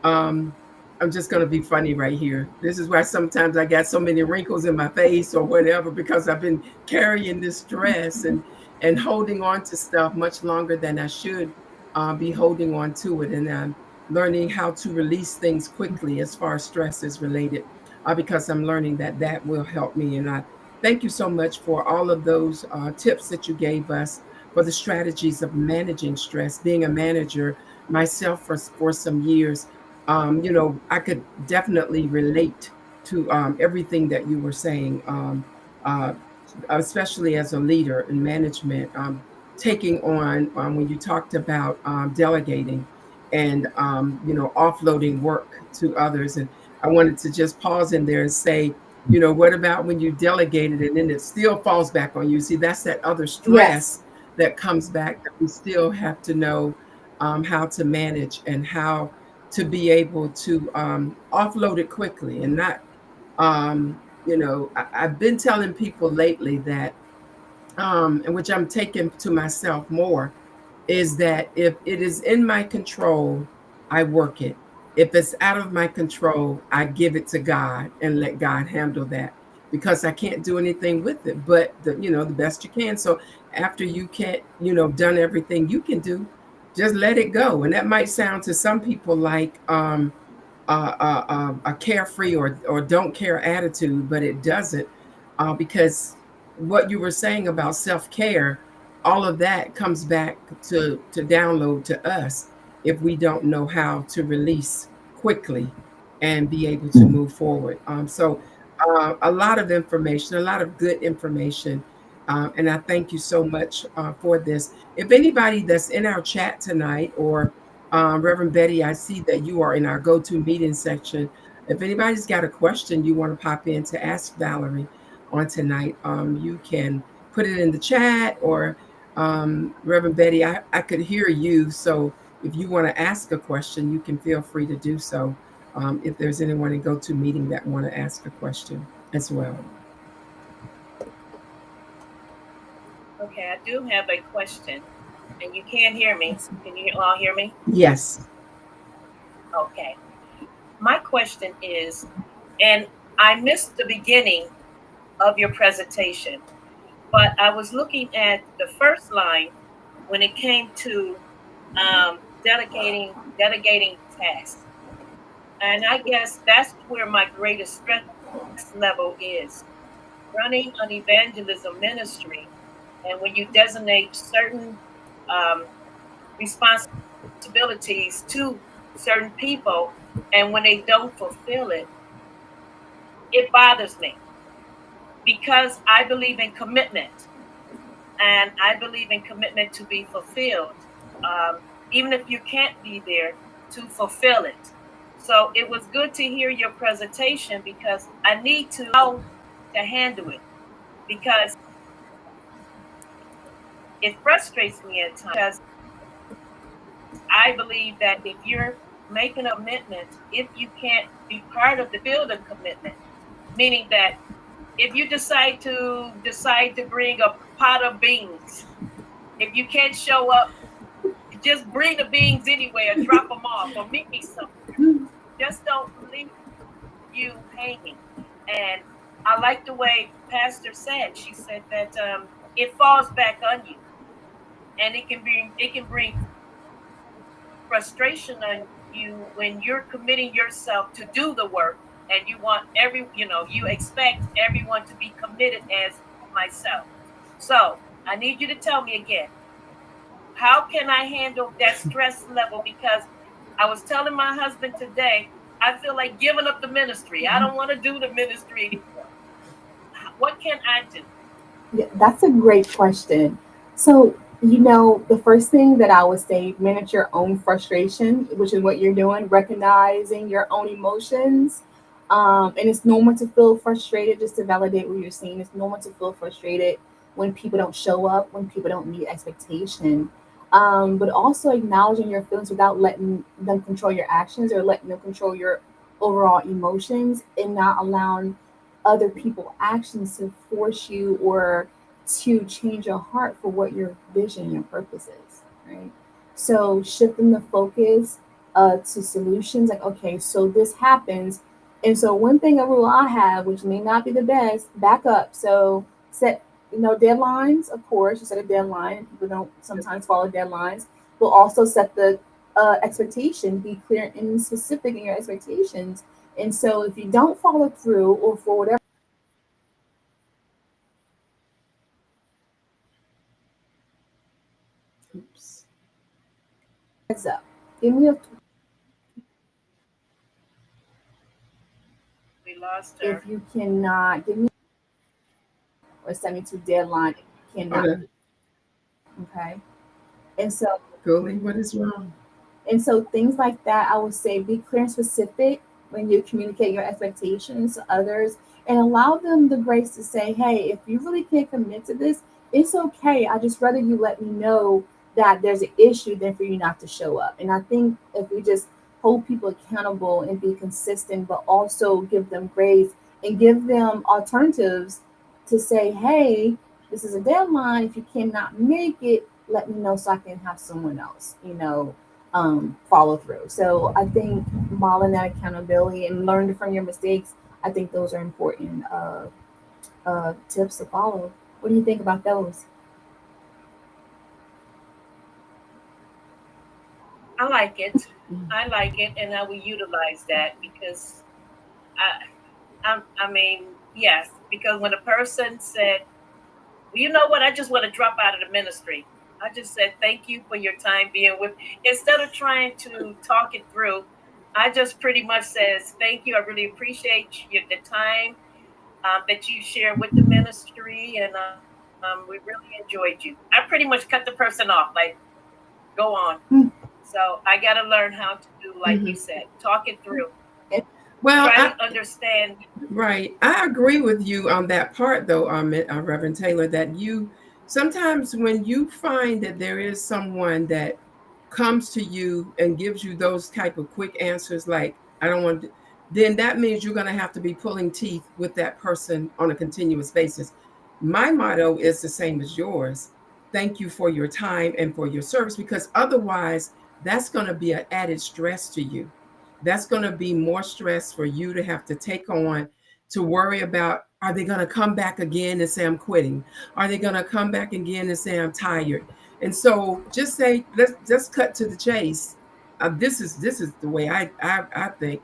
um, I'm just going to be funny right here. This is why sometimes I got so many wrinkles in my face or whatever, because I've been carrying this stress and holding on to stuff much longer than I should be holding on to it. And learning how to release things quickly as far as stress is related, because I'm learning that will help me. And I thank you so much for all of those tips that you gave us for the strategies of managing stress. Being a manager myself for some years, I could definitely relate to everything that you were saying. Uh, Especially as a leader in management, taking on when you talked about delegating and offloading work to others. And I wanted to just pause in there and say, what about when you delegated and then it still falls back on you? See, that's that other Yes. stress that comes back that we still have to know how to manage and how to be able to offload it quickly and not I've been telling people lately that, and which I'm taking to myself more, is that if it is in my control, I work it. If it's out of my control, I give it to God and let God handle that, because I can't do anything with it, but the best you can. So after you can't, done everything you can do, just let it go. And that might sound to some people like, a carefree or don't care attitude, but it doesn't, because what you were saying about self care, all of that comes back to download to us if we don't know how to release quickly and be able to move forward. So a lot of information, a lot of good information. And I thank you so much for this. If anybody that's in our chat tonight, or Reverend Betty, I see that you are in our go-to meeting section. If anybody's got a question you want to pop in to ask Valerie on tonight, you can put it in the chat, or Reverend Betty, I could hear you. So if you want to ask a question, you can feel free to do so. If there's anyone in go-to meeting that want to ask a question as well. Okay, I do have a question, and you can't hear me. Yes. Can you all hear me? Yes. Okay. My question is, and I missed the beginning of your presentation, but I was looking at the first line when it came to delegating tasks, and I guess that's where my greatest stress level is running an evangelism ministry, and when you designate certain um, responsibilities to certain people, and when they don't fulfill it, it bothers me because I believe in commitment, and I believe in commitment to be fulfilled, even if you can't be there to fulfill it. So it was good to hear your presentation because I need to know to handle it because it frustrates me at times because I believe that if you're making a commitment, if you can't be part of the build a commitment, meaning that if you decide to bring a pot of beans, if you can't show up, just bring the beans anyway or drop them off or meet me somewhere. Just don't leave you hanging. And I like the way Pastor said. She said that it falls back on you, and it can bring frustration on you when you're committing yourself to do the work, and you expect everyone to be committed as myself. So I need you to tell me again, how can I handle that stress level? Because I was telling my husband today, I feel like giving up the ministry. I don't want to do the ministry anymore. What can I do? Yeah, that's a great question. So, the first thing that I would say, manage your own frustration, which is what you're doing, recognizing your own emotions. And it's normal to feel frustrated, just to validate what you're saying. It's normal to feel frustrated when people don't show up, when people don't meet expectation. But also acknowledging your feelings without letting them control your actions or letting them control your overall emotions, and not allowing other people actions to force you or to change your heart for what your vision, your purpose is, right? So shifting the focus to solutions, like, okay, so this happens. And so one thing, a rule I have, which may not be the best, back up. So set, deadlines, of course, you set a deadline. People don't sometimes follow deadlines. But also set the expectation, be clear and specific in your expectations. And so if you don't follow through, or for whatever, Oops. heads up. Give me a, We lost if her. you cannot give me or send me to deadline, if you Oh, cannot, the okay. And so Gullie, what is wrong? And so things like that, I would say, be clear and specific when you communicate your expectations to others, and allow them the grace to say, hey, if you really can't commit to this, it's okay. I just rather you let me know that there's an issue than for you not to show up. And I think if we just hold people accountable and be consistent, but also give them grace and give them alternatives to say, hey, this is a deadline. If you cannot make it, let me know so I can have someone else, follow through. So I think modeling that accountability and learning from your mistakes, I think those are important tips to follow. What do you think about those? I like it. I like it, and I will utilize that because I mean, yes, because when a person said, well, you know what, I just want to drop out of the ministry. I just said, thank you for your time being with. Instead of trying to talk it through, I just pretty much says, thank you. I really appreciate the time that you share with the ministry, and we really enjoyed you. I pretty much cut the person off, like, go on. Hmm. So I got to learn how to do, like Hmm. you said, talk it through, And Well, try to understand. right. I agree with you on that part, though, Reverend Taylor, that you sometimes when you find that there is someone that comes to you and gives you those type of quick answers, like, I don't want to, then that means you're going to have to be pulling teeth with that person on a continuous basis. My motto is the same as yours. thank you for your time and for your service, because otherwise that's going to be an added stress to you. That's going to be more stress for you to have to take on, to worry about, are they going to come back again and say I'm quitting? Are they going to come back again and say I'm tired? And so just say, let's just cut to the chase. This is the way I think.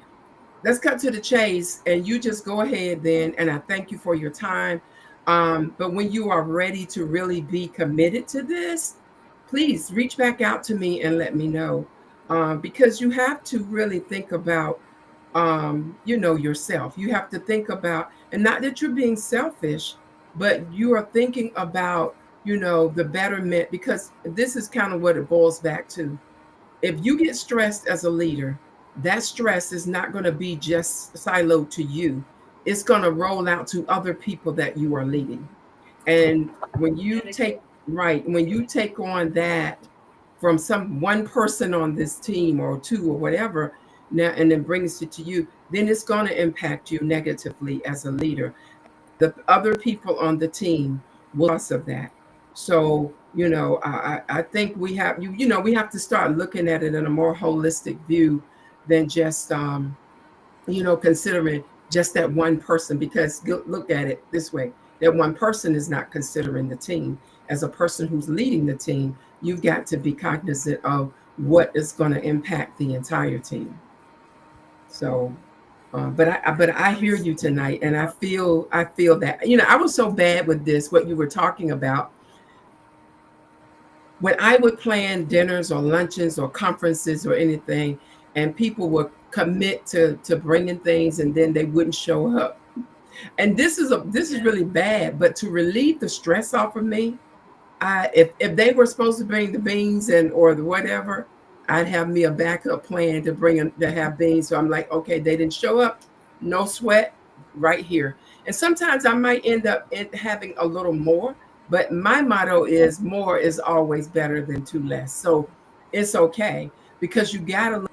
Let's cut to the chase, and you just go ahead then. And I thank you for your time. But when you are ready to really be committed to this, please reach back out to me and let me know. Because you have to really think about, yourself. You have to think about, and not that you're being selfish, but you are thinking about, the betterment, because this is kind of what it boils back to. If you get stressed as a leader, that stress is not going to be just siloed to you. It's going to roll out to other people that you are leading. And when you take when you take on that from some one person on this team or two or whatever, now and then brings it to you, then it's going to impact you negatively as a leader. The other people on the team will because of that. So, I think we have to start looking at it in a more holistic view than just considering just that one person, because look at it this way: that one person is not considering the team. As a person who's leading the team, you've got to be cognizant of what is going to impact the entire team. So, but I hear you tonight, and I feel that, I was so bad with this, what you were talking about. When I would plan dinners or luncheons or conferences or anything, and people would commit to bringing things, and then they wouldn't show up. And this is really bad. But to relieve the stress off of me, if they were supposed to bring the beans and or the whatever, I'd have me a backup plan to to have beans. So I'm like, okay, they didn't show up, no sweat, right here. And sometimes I might end up having a little more, but my motto is more is always better than too less. So it's okay, because you gotta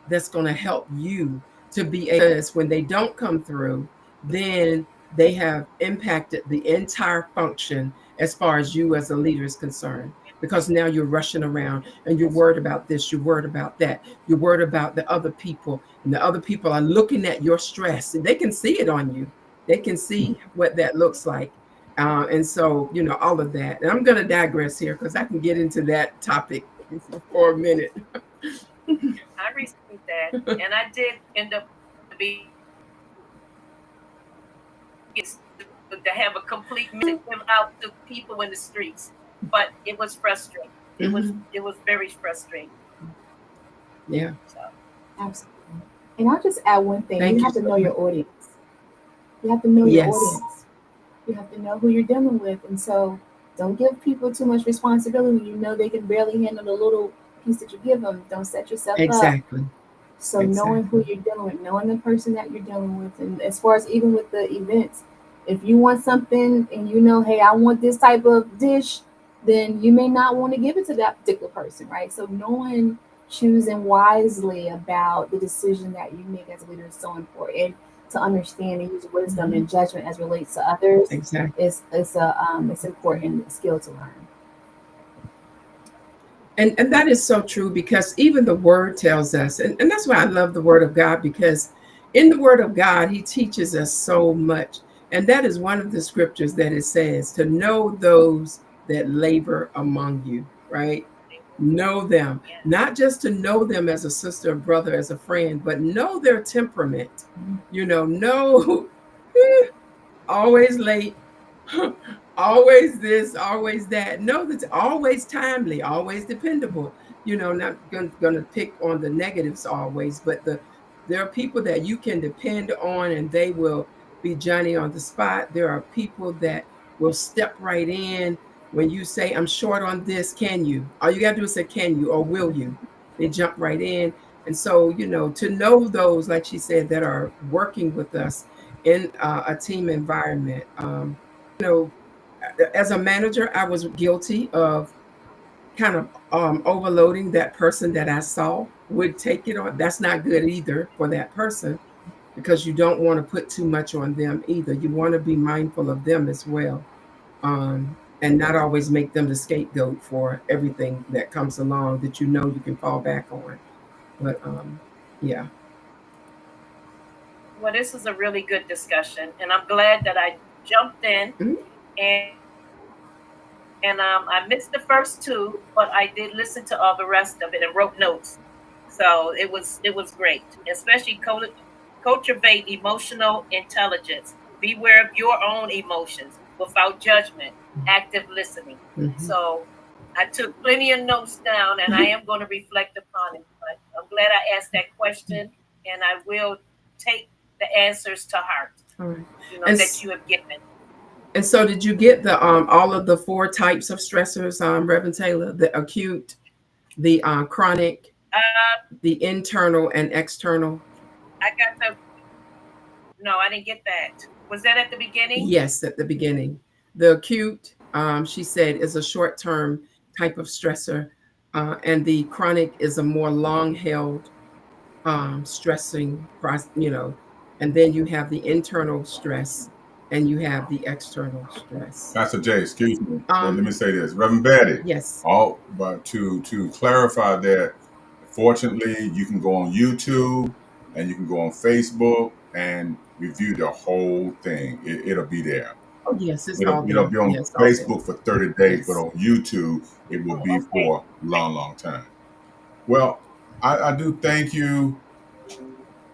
that's going to help you to be able, because when they don't come through, then they have impacted the entire function as far as you as a leader is concerned. Because now you're rushing around and you're worried about this, you're worried about that, you're worried about the other people, and the other people are looking at your stress, and they can see it on you. They can see what that looks like. And so, all of that. And I'm going to digress here because I can get into that topic for a minute. I received that, and I did end up being to have a complete message out to people in the streets, but it was frustrating. It was very frustrating. Yeah. So. Absolutely. And I'll just add one thing. Thank you have you to so know your much. audience. You have to know your Yes. audience. You have to know who you're dealing with. And so don't give people too much responsibility when you know they can barely handle the little piece that you give them. Don't set yourself up. Exactly. So knowing who you're dealing with, knowing the person that you're dealing with, and as far as even with the events, if you want something and you know, hey, I want this type of dish, then you may not want to give it to that particular person, right? So knowing, choosing wisely about the decision that you make as a leader is so important. To understand and use wisdom and judgment as relates to others Exactly. is it's important skill to learn. And that is so true, because even the word tells us, and that's why I love the word of God, because in the word of God, he teaches us so much. And that is one of the scriptures that it says to know those that labor among you, right? Know them, Yeah. not just to know them as a sister, or brother, as a friend, but know their temperament. Know always late, always this, always that. No, that's always timely, always dependable. Not gonna pick on the negatives always, but there are people that you can depend on, and they will be Johnny on the spot. There are people that will step right in when you say, I'm short on this, can you? All you gotta do is say, can you, or will you? They jump right in. And so, to know those, like she said, that are working with us in a team environment. You know, as a manager, I was guilty of kind of overloading that person that I saw would take it on. That's not good either for that person, because you don't want to put too much on them either. You want to be mindful of them as well. and not always make them the scapegoat for everything that comes along that you know you can fall back on. But yeah. Well, this is a really good discussion, and I'm glad that I jumped in. Mhm. And I missed the first two, but I did listen to all the rest of it and wrote notes. So it was great, especially cultivate emotional intelligence. Beware of your own emotions without judgment. Active listening. Mm-hmm. So I took plenty of notes down, and I am going to reflect upon it. But I'm glad I asked that question, and I will take the answers to heart. All right. That you have given. And so, did you get the all of the four types of stressors, Reverend Taylor? The acute, the chronic, the internal, and external. I got the No, I didn't get that. Was that at the beginning? Yes, at the beginning. The acute, she said, is a short-term type of stressor, and the chronic is a more long-held stressing process. And then you have the internal stress, and you have the external stress. Pastor Jay, excuse me, but let me Um, say this, Reverend Betty. yes. But to clarify that, fortunately, you can go on YouTube and you can go on Facebook and review the whole thing. It'll be there. Oh, yes, it's all It'll there. be on Yes, all there. Facebook for 30 days, but Yes. on YouTube, it will be Oh, okay. for a long, long time. Well, I do thank you.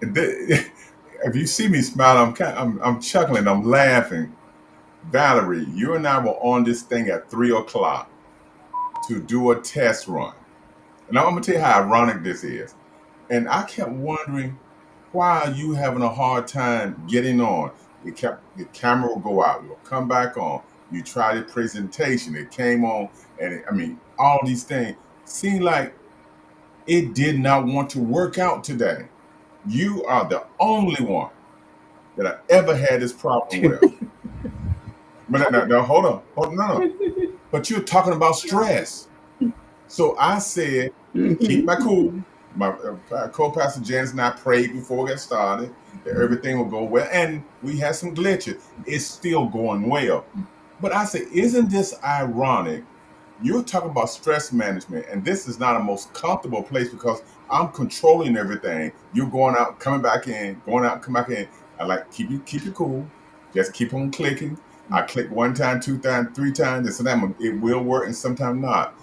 If you see me smile, I'm chuckling, I'm laughing. Valerie, you and I were on this thing at 3 o'clock to do a test run. And I'm gonna tell you how ironic this is. And I kept wondering, why are you having a hard time getting on? The camera will go out, you'll come back on. You try the presentation, it came on, and all these things seem like it did not want to work out today. You are the only one that I ever had this problem with. But no, hold on. No. But you're talking about stress. So I said, keep my cool. My co-pastor Janice and I prayed before we got started that everything will go well. And we had some glitches. It's still going well. But I said, isn't this ironic? You're talking about stress management, and this is not a most comfortable place because I'm controlling everything. You're going out, coming back in, going out, come back in. I like keep you cool. Just keep on clicking. I click one time, two times, three times, and sometimes it will work and sometimes not.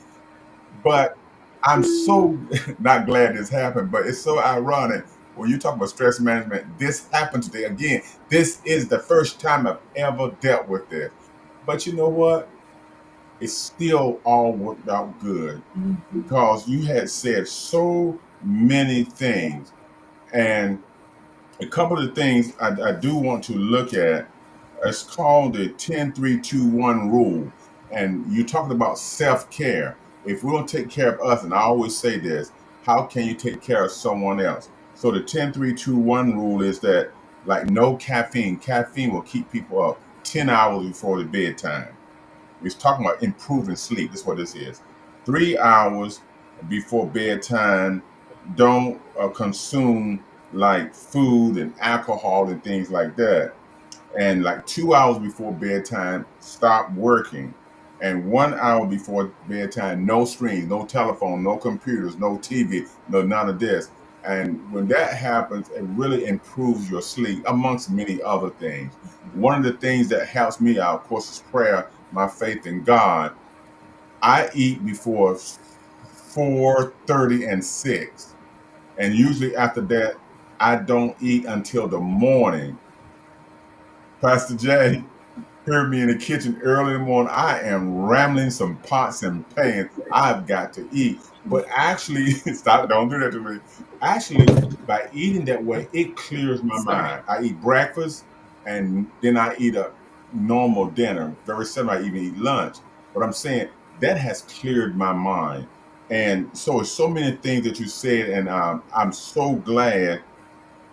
But I'm so not glad this happened, but it's so ironic when you talk about stress management. This happened today again. This is the first time I've ever dealt with this. But you know what? It's still all worked out good because you had said so many things. And a couple of the things I do want to look at, it's called the 10-3-2-1 rule. And you're talking about self-care. If we don't take care of us, and I always say this, how can you take care of someone else? So the 10-3-2-1 rule is that, like, no caffeine. Caffeine will keep people up 10 hours before the bedtime. It's talking about improving sleep. That's what this is. 3 hours before bedtime, don't consume like food and alcohol and things like that. And like 2 hours before bedtime, stop working. And 1 hour before bedtime, no screens, no telephone, no computers, no TV, no none of this. And when that happens, it really improves your sleep, amongst many other things. One of the things that helps me out, of course, is prayer, my faith in God. I eat before 4:30 and 6. And usually after that, I don't eat until the morning. Pastor Jay, heard me in the kitchen early in the morning. I am rambling some pots and pans. I've got to eat. But actually, stop, don't do that to me. Actually, by eating that way, it clears my Sorry. mind. I eat breakfast and then I eat a normal dinner. Very seldom I even eat lunch. But I'm saying that has cleared my mind. And so it's so many things that you said, and I'm so glad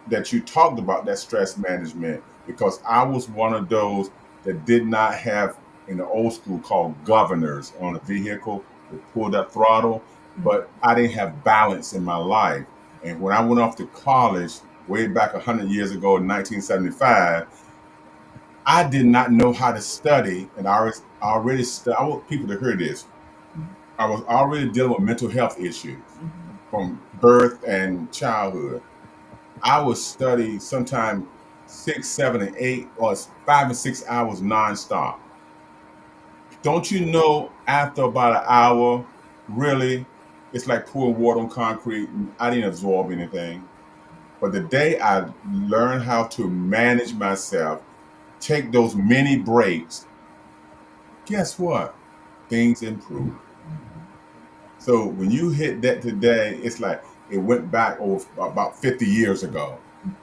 that you talked about that stress management because I was one of those that did not have in the old school called governors on a vehicle that pulled that throttle, but I didn't have balance in my life. And when I went off to college way back 100 years ago in 1975, I did not know how to study, and I want people to hear this. I was already dealing with mental health issues from birth and childhood. I would study sometime 6, 7, and 8, or 5 and 6 hours nonstop. Don't you know? After about an hour, really, it's like pouring water on concrete. I didn't absorb anything. But the day I learned how to manage myself, take those mini breaks, guess what? Things improve. So when you hit that today, it's like it went back over about 50 years ago.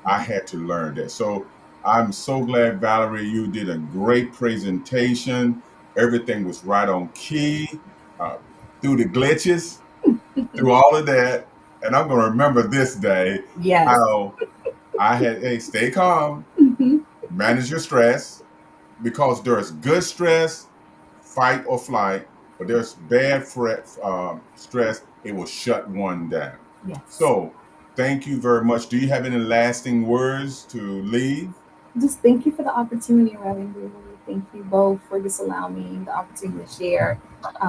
I had to learn that. So I'm so glad, Valerie, you did a great presentation. Everything was right on key, uh, through the glitches, through all of that. And I'm going to remember this day Yes. how I had, hey, stay calm, manage your stress, because there's good stress, fight or flight, but there's bad stress, it will shut one down. Yes. So thank you very much. Do you have any lasting words to leave? Just thank you for the opportunity, Reverend Gullie. Thank you both for just allowing me the opportunity to share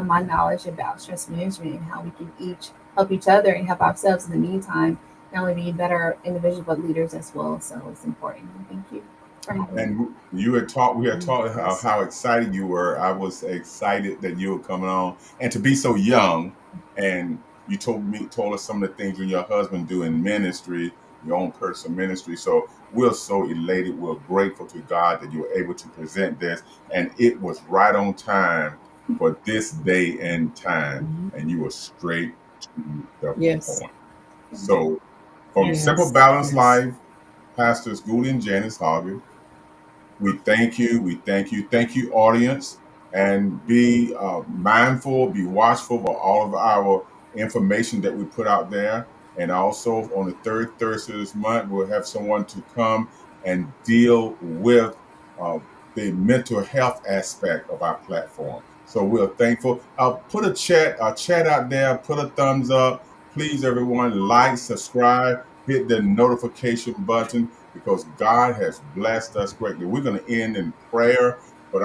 my knowledge about stress management and how we can each help each other and help ourselves in the meantime, not only be better individuals but leaders as well. So it's important. Thank you for having me. And we had talked how excited you were. I was excited that you were coming on, and to be so young. And you told us some of the things you and your husband do in ministry, your own personal ministry. So we're so elated. We're grateful to God that you were able to present this, and it was right on time for this day and time. And you were straight to the Yes. point. So from Yes. Simple Balanced Yes. Life, Pastors Gullie and Janice Hoggett, we thank you. We thank you. Thank you, audience. And be mindful, be watchful of all of our information that we put out there. And also on the third Thursday of this month, we'll have someone to come and deal with uh, the mental health aspect of our platform. So we're thankful. Put a chat out there, put a thumbs up. Please, everyone, like, subscribe, hit the notification button, because God has blessed us greatly. We're going to end in prayer, but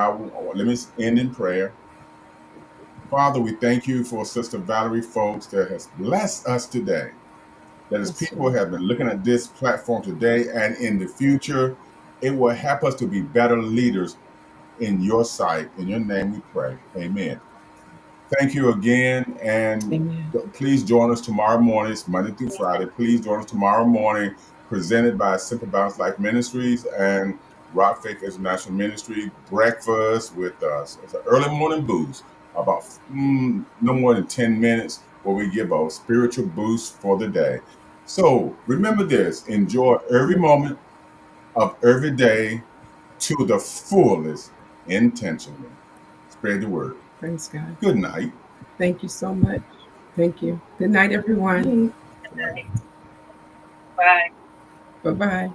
let me end in prayer. Father, we thank you for Sister Valerie Folks that has blessed us today. That as people have been looking at this platform today and in the future, it will help us to be better leaders in your sight. In your name we pray. Amen. Thank you again, and Amen. please join us tomorrow morning. It's Monday through Friday. Please join us tomorrow morning, presented by Simple Balanced Life Ministries and Rock Faith International Ministry. Breakfast with us. It's an early morning boost, about no more than 10 minutes, where we give a spiritual boost for the day. So remember this: enjoy every moment of every day to the fullest, intentionally. Spread the word. Praise God. Good night. Thank you so much. Thank you. Good night, everyone. Bye. Good night. Bye. Bye-bye.